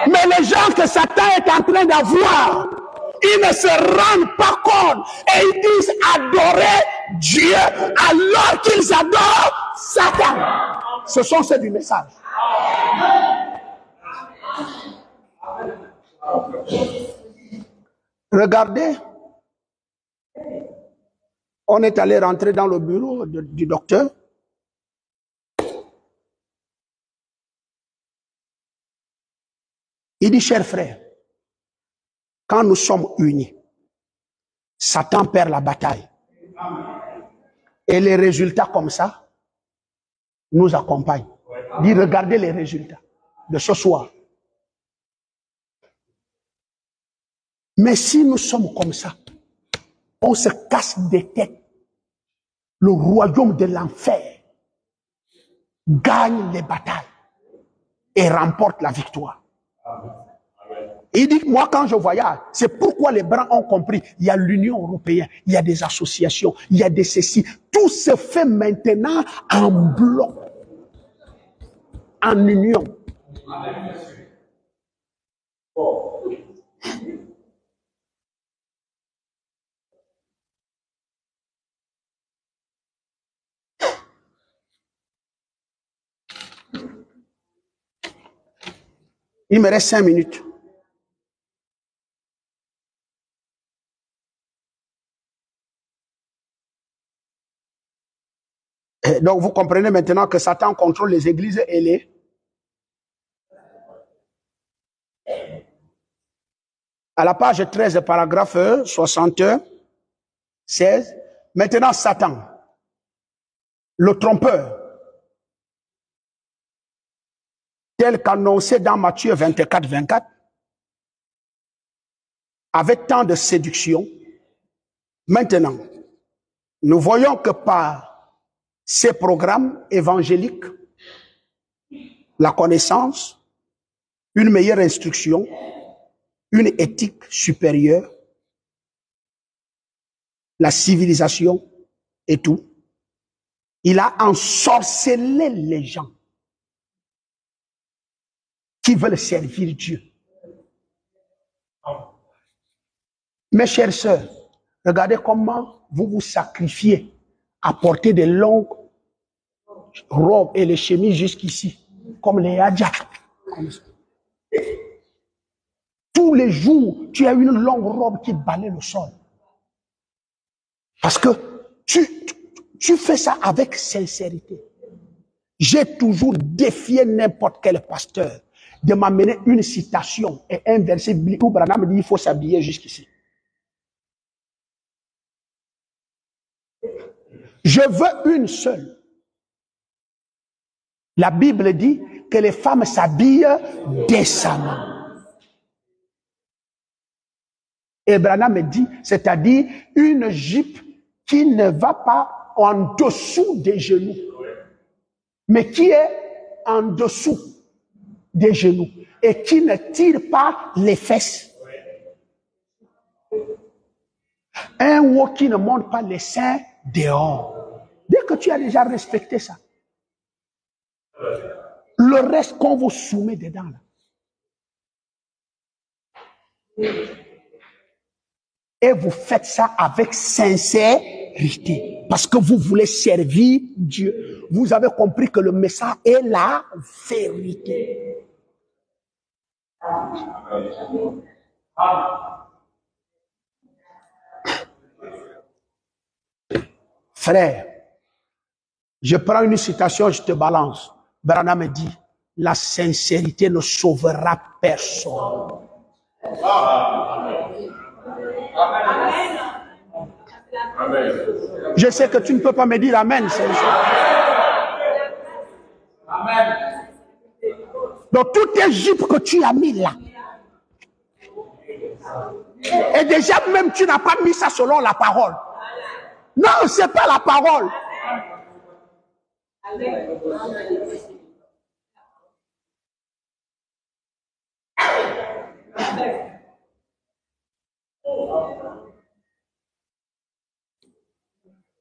Mais les gens que Satan est en train d'avoir, ils ne se rendent pas compte et ils disent adorer Dieu alors qu'ils adorent Satan. Ce sont ceux du message. Regardez, on est allé rentrer dans le bureau du docteur. Il dit, cher frère, quand nous sommes unis, Satan perd la bataille. Et les résultats comme ça nous accompagnent. Il dit, regardez les résultats de ce soir. Mais si nous sommes comme ça, on se casse des têtes. Le royaume de l'enfer gagne les batailles et remporte la victoire. Il dit, moi quand je voyage, c'est pourquoi les Blancs ont compris, il y a l'Union européenne, il y a des associations, il y a des ceci. Tout se fait maintenant en bloc, en union. Il me reste 5 minutes. Et donc vous comprenez maintenant que Satan contrôle les églises et les... À la page 13, paragraphe 76, maintenant Satan, le trompeur, tel qu'annoncé dans Matthieu 24, 24, avec tant de séduction. Maintenant, nous voyons que par ces programmes évangéliques, la connaissance, une meilleure instruction, une éthique supérieure, la civilisation et tout, il a ensorcelé les gens qui veulent servir Dieu. Mes chères sœurs, regardez comment vous vous sacrifiez à porter des longues robes et les chemises jusqu'ici, comme les hadjas. Tous les jours, tu as une longue robe qui balaie le sol. Parce que tu fais ça avec sincérité. J'ai toujours défié n'importe quel pasteur de m'amener une citation et un verset biblique où Branham me dit il faut s'habiller jusqu'ici. Je veux une seule. La Bible dit que les femmes s'habillent décemment. Et Branham me dit, c'est-à-dire une jupe qui ne va pas en dessous des genoux, mais qui est en dessous des genoux et qui ne tire pas les fesses. Un haut qui ne monte pas les seins dehors. Dès que tu as déjà respecté ça, le reste qu'on vous soumet dedans là. Et vous faites ça avec sincérité. Parce que vous voulez servir Dieu. Vous avez compris que le message est la vérité. Frère, je prends une citation, je te balance. Branham me dit, la sincérité ne sauvera personne. Je sais que tu ne peux pas me dire amen. Amen. Donc toutes tes jupes que tu as mis là, et déjà même tu n'as pas mis ça selon la parole. Non, c'est pas la parole.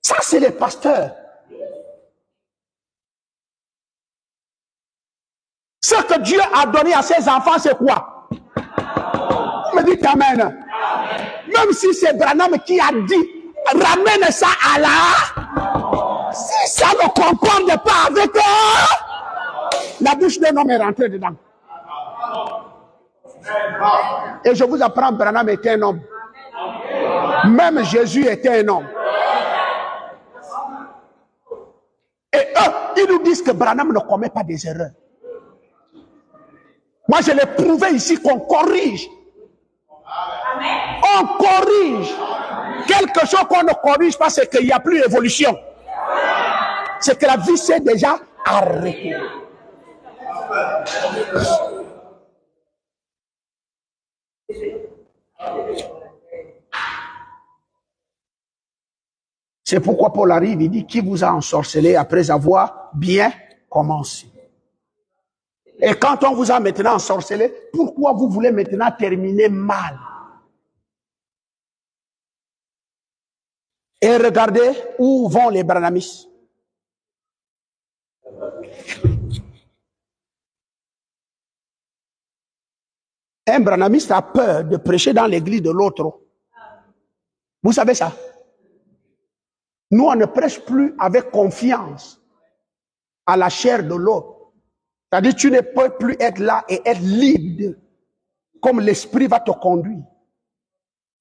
Ça, c'est les pasteurs. Ce que Dieu a donné à ses enfants, c'est quoi? Vous me dites amen. Même si c'est Branham qui a dit, ramène ça à la... Si ça ne concorde pas avec la bouche d'un homme est rentrée dedans. Et je vous apprends, Branham était un homme. Même Jésus était un homme. Et eux, ils nous disent que Branham ne commet pas des erreurs. Moi, je l'ai prouvé ici qu'on corrige. On corrige. Quelque chose qu'on ne corrige pas, c'est qu'il n'y a plus d'évolution. C'est que la vie s'est déjà arrêtée. C'est pourquoi Paul arrive, il dit, qui vous a ensorcelé après avoir bien commencé? Et quand on vous a maintenant ensorcelé, pourquoi vous voulez maintenant terminer mal? Et regardez où vont les branhamistes. Un branhamiste a peur de prêcher dans l'église de l'autre. Vous savez ça? Nous, on ne prêche plus avec confiance à la chair de l'autre. C'est-à-dire, tu ne peux plus être là et être libre comme l'esprit va te conduire.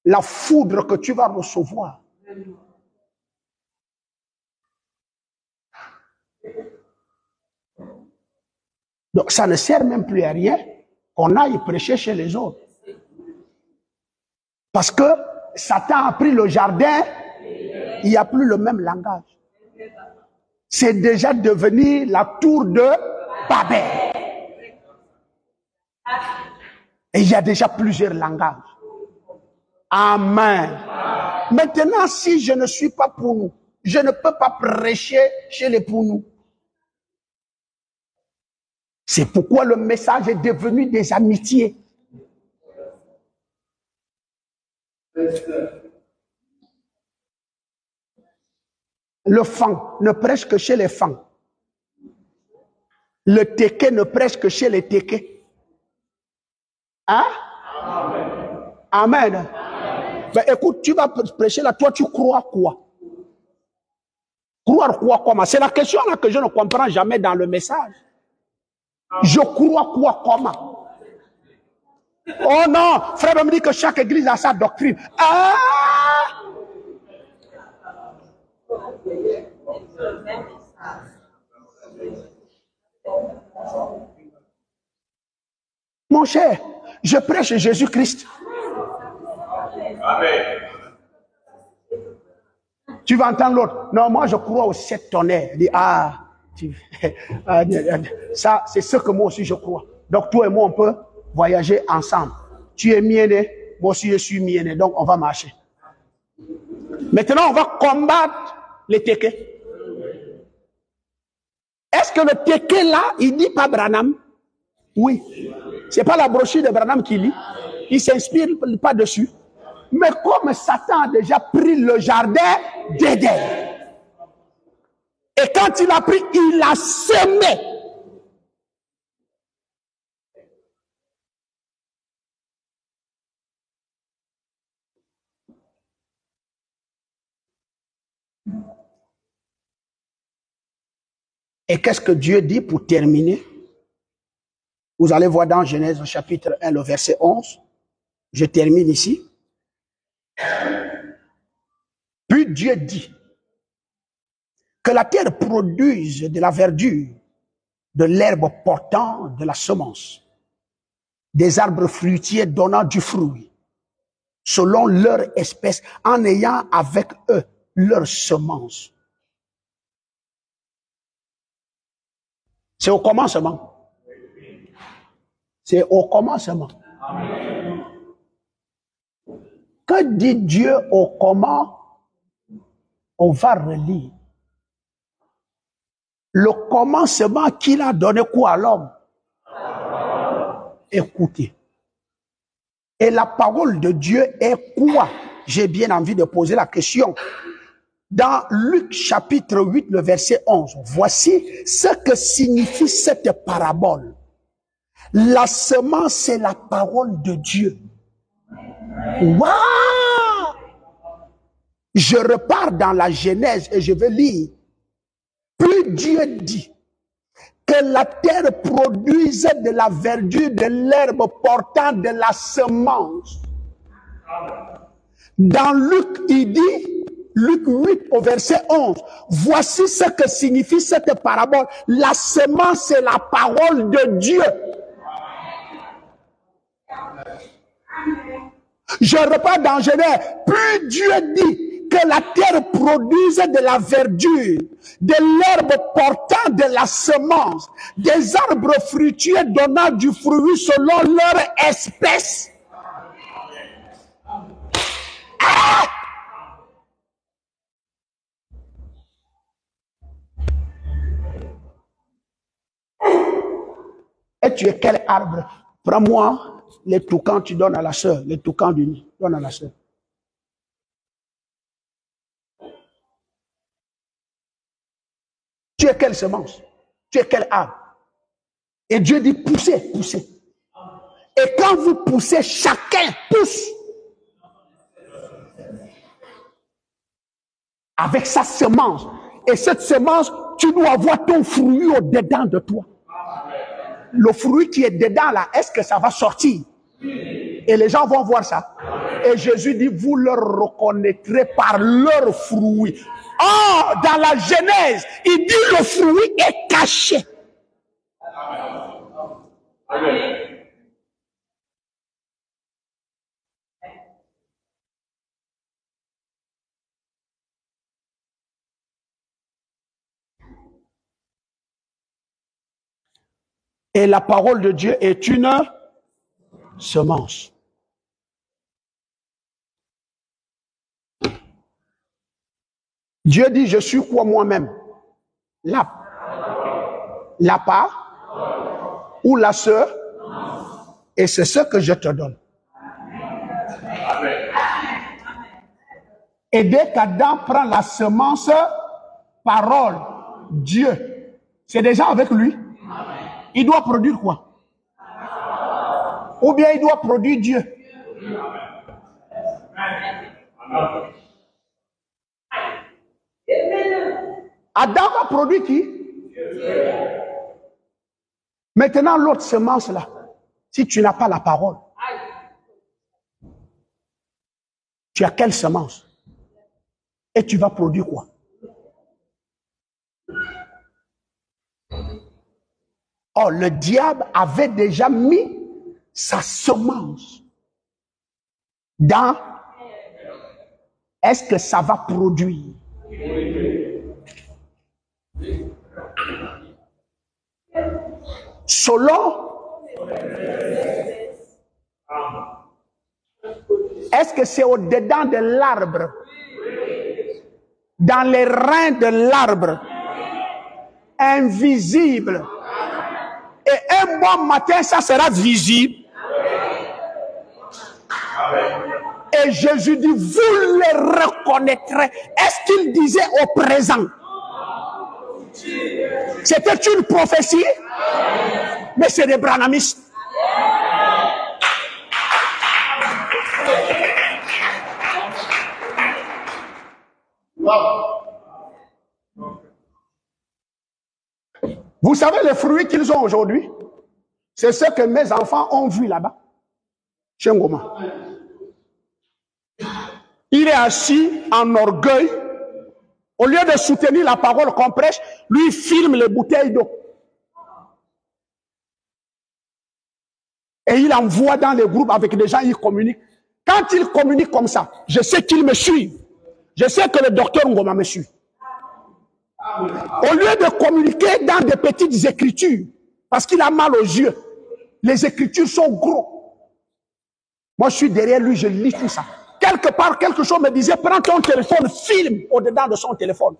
La foudre que tu vas recevoir. Donc ça ne sert même plus à rien qu'on aille prêcher chez les autres. Parce que Satan a pris le jardin, il n'y a plus le même langage. C'est déjà devenu la tour de Babel. Et il y a déjà plusieurs langages. Amen. Maintenant, si je ne suis pas pour nous, je ne peux pas prêcher chez les pour nous. C'est pourquoi le message est devenu des amitiés. Le fan ne prêche que chez les fans. Le téké ne prêche que chez les tékés. Hein? Amen. Amen. Ben, écoute, tu vas prêcher là, toi tu crois quoi? Croire quoi comment? C'est la question là que je ne comprends jamais dans le message. Je crois quoi comment? Oh non, frère me dit que chaque église a sa doctrine. Ah! Mon cher, je prêche Jésus-Christ. Amen. Tu vas entendre l'autre. Non, moi je crois aux 7 tonnerres. Il dit, ça c'est ce que moi aussi je crois. Donc toi et moi on peut voyager ensemble. Tu es mienné, moi aussi je suis mienné. Donc on va marcher. Maintenant on va combattre les tékés. Est-ce que le téké là, il dit pas Branham? Oui. C'est pas la brochure de Branham qui lit. Il s'inspire pas dessus. Mais comme Satan a déjà pris le jardin d'Éden, et quand il a pris, il a semé. Et qu'est-ce que Dieu dit pour terminer? Vous allez voir dans Genèse chapitre 1, le verset 11. Je termine ici. Puis Dieu dit que la terre produise de la verdure, de l'herbe portant de la semence, des arbres fruitiers donnant du fruit, selon leur espèce, en ayant avec eux leur semence. C'est au commencement. C'est au commencement. Amen. Que dit Dieu au comment? On va relire. Le commencement qu'il a donné quoi à l'homme? Écoutez. Et la parole de Dieu est quoi? J'ai bien envie de poser la question. Dans Luc chapitre 8, le verset 11, voici ce que signifie cette parabole. La semence, c'est la parole de Dieu. Waouh! Je repars dans la Genèse et je vais lire. Puis Dieu dit que la terre produise de la verdure, de l'herbe portant de la semence. Dans Luc, il dit, Luc 8 au verset 11, voici ce que signifie cette parabole. La semence, c'est la parole de Dieu. Je repars dans Genèse. Puis Dieu dit que la terre produise de la verdure, de l'herbe portant de la semence, des arbres fruitiers donnant du fruit selon leur espèce. Ah! Et tu es quel arbre? Prends-moi les toucans, tu donnes à la sœur. Les toucans du nid, donne à la sœur. Tu es quelle semence? Tu es quel arbre? Et Dieu dit poussez, poussez. Et quand vous poussez, chacun pousse. Avec sa semence. Et cette semence, tu dois avoir ton fruit au-dedans de toi. Le fruit qui est dedans là, est-ce que ça va sortir? Et les gens vont voir ça. Et Jésus dit, vous le reconnaîtrez par leur fruit. Oh, dans la Genèse, il dit le fruit est caché. Et la parole de Dieu est une semence. Dieu dit, je suis quoi moi-même? La part ou la sœur, et c'est ce que je te donne. Et dès qu'Adam prend la semence, parole, Dieu, c'est déjà avec lui. Il doit produire quoi? Ou bien il doit produire Dieu. Adam a produit qui? Maintenant, l'autre semence là, si tu n'as pas la parole, tu as quelle semence? Et tu vas produire quoi? Oh, le diable avait déjà mis sa semence dans... Est-ce que ça va produire? Selon... Est-ce que c'est au-dedans de l'arbre? Dans les reins de l'arbre? Invisible. Et un bon matin, ça sera visible. Et Jésus dit, vous les reconnaîtrez. Est-ce qu'il disait au présent? C'était une prophétie, mais c'est des branhamistes. Vous savez les fruits qu'ils ont aujourd'hui? C'est ce que mes enfants ont vu là-bas, chez Ngoma. Il est assis en orgueil. Au lieu de soutenir la parole qu'on prêche, lui il filme les bouteilles d'eau. Et il envoie dans les groupes avec des gens, il communique. Quand il communique comme ça, je sais qu'il me suit. Je sais que le docteur Ngoma me suit. Au lieu de communiquer dans des petites écritures, parce qu'il a mal aux yeux, les écritures sont gros. Moi, je suis derrière lui, je lis tout ça. Quelque part, quelque chose me disait, prends ton téléphone, filme au-dedans de son téléphone.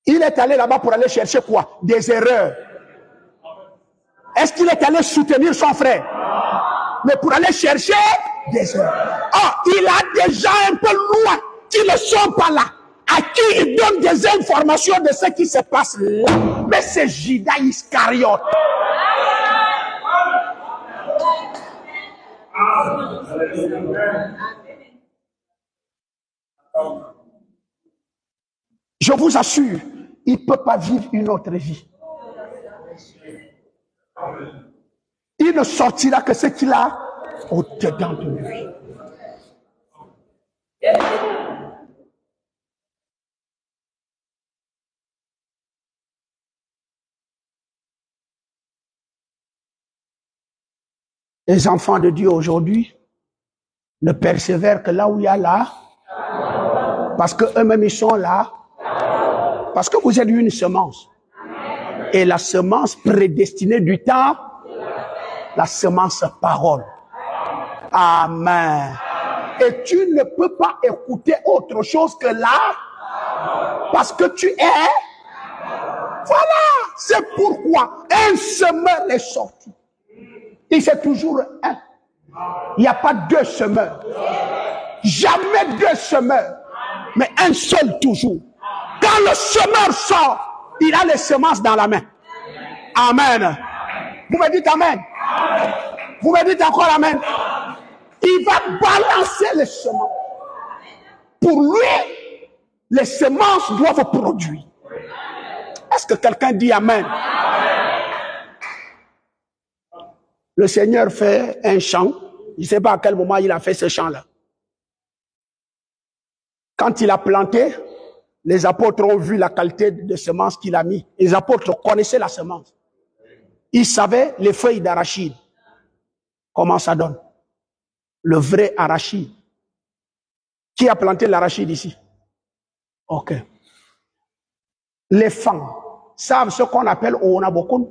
Il est allé là-bas pour aller chercher quoi? Des erreurs. Est-ce qu'il est allé soutenir son frère? Mais pour aller chercher des erreurs. Oh, il a des gens un peu loin qui ne sont pas là, à qui il donne des informations de ce qui se passe là. Mais c'est Judas Iscariote. Je vous assure, il ne peut pas vivre une autre vie. Il ne sortira que ce qu'il a au-dedans de lui. Les enfants de Dieu aujourd'hui ne persévèrent que là où il y a là, parce qu'eux-mêmes ils sont là, parce que vous êtes une semence. Et la semence prédestinée du temps, la semence parole. Amen. Et tu ne peux pas écouter autre chose que là, parce que tu es. Voilà, c'est pourquoi un semeur est sorti. Et c'est toujours un. Il n'y a pas deux semeurs. Jamais deux semeurs. Mais un seul toujours. Quand le semeur sort, il a les semences dans la main. Amen. Vous me dites amen. Vous me dites encore amen. Il va balancer les semences. Pour lui, les semences doivent produire. Est-ce que quelqu'un dit amen? Le Seigneur fait un champ. Je ne sais pas à quel moment il a fait ce champ-là. Quand il a planté, les apôtres ont vu la qualité de semence qu'il a mis. Les apôtres connaissaient la semence. Ils savaient les feuilles d'arachide. Comment ça donne? Le vrai arachide. Qui a planté l'arachide ici? Ok. Les femmes savent ce qu'on appelle Oonabokun.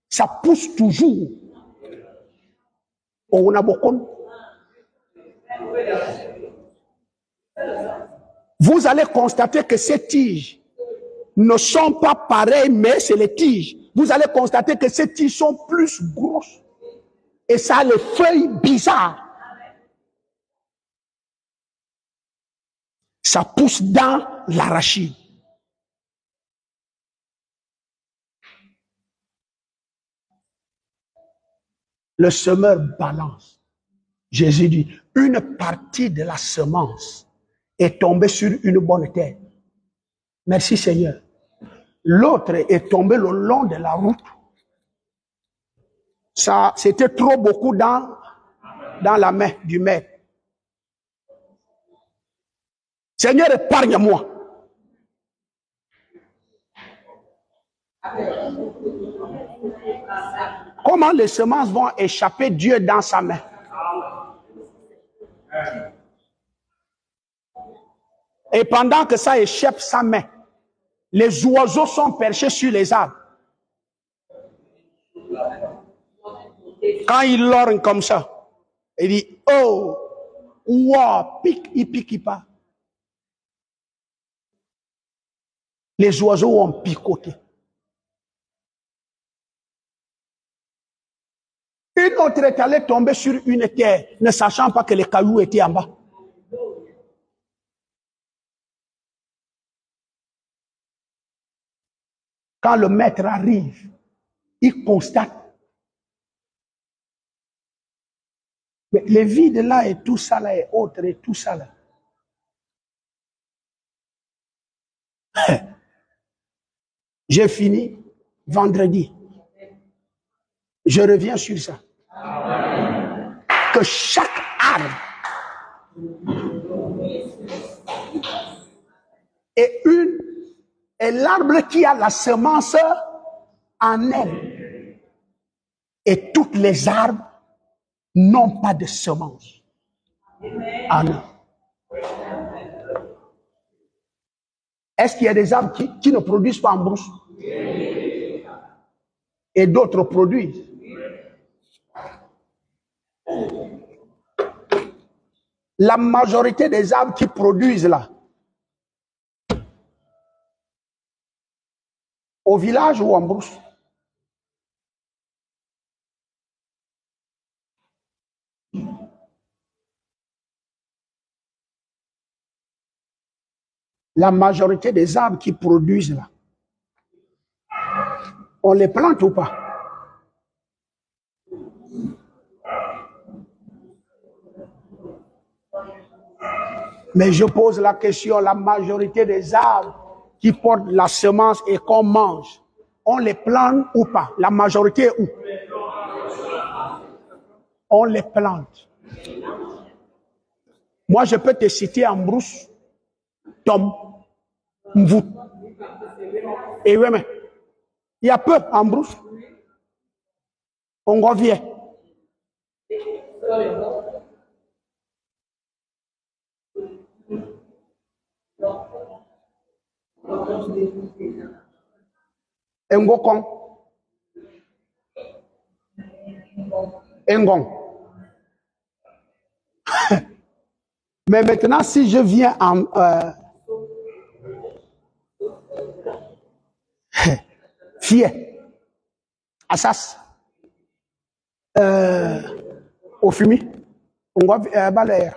Ça pousse toujours. Oonabokun. Vous allez constater que ces tiges ne sont pas pareilles, mais c'est les tiges. Vous allez constater que ces tiges sont plus grosses. Et ça a les feuilles bizarres. Ça pousse dans l'arachide. Le semeur balance. Jésus dit, une partie de la semence est tombée sur une bonne terre. Merci Seigneur. L'autre est tombée le long de la route. Ça, c'était trop beaucoup dans la main du maître. Seigneur, épargne-moi. Comment les semences vont échapper Dieu dans sa main? Et pendant que ça échappe sa main, les oiseaux sont perchés sur les arbres. Quand ils lorgnent comme ça, il dit, oh, wow, pique, il part. Les oiseaux ont picoté. Une autre est allée tomber sur une terre, ne sachant pas que les cailloux étaient en bas. Quand le maître arrive, il constate. Mais les vides là et tout ça là et autres et tout ça là. J'ai fini vendredi. Je reviens sur ça. Que chaque arbre est l'arbre qui a la semence en elle. Et toutes les arbres n'ont pas de semence en eux. Est-ce qu'il y a des arbres qui ne produisent pas en brousse? Et d'autres produisent. La majorité des arbres qui produisent là, au village ou en brousse? La majorité des arbres qui produisent là, on les plante ou pas? Mais je pose la question, la majorité des arbres qui portent la semence et qu'on mange, on les plante ou pas? La majorité où? On les plante. Moi, je peux te citer en brousse, Tom, Mvout. Et oui, mais il y a peu en brousse. On revient. Ngokon. Ngon. Mais maintenant, si je viens en Fier, Assas, au fumi, on va balayer.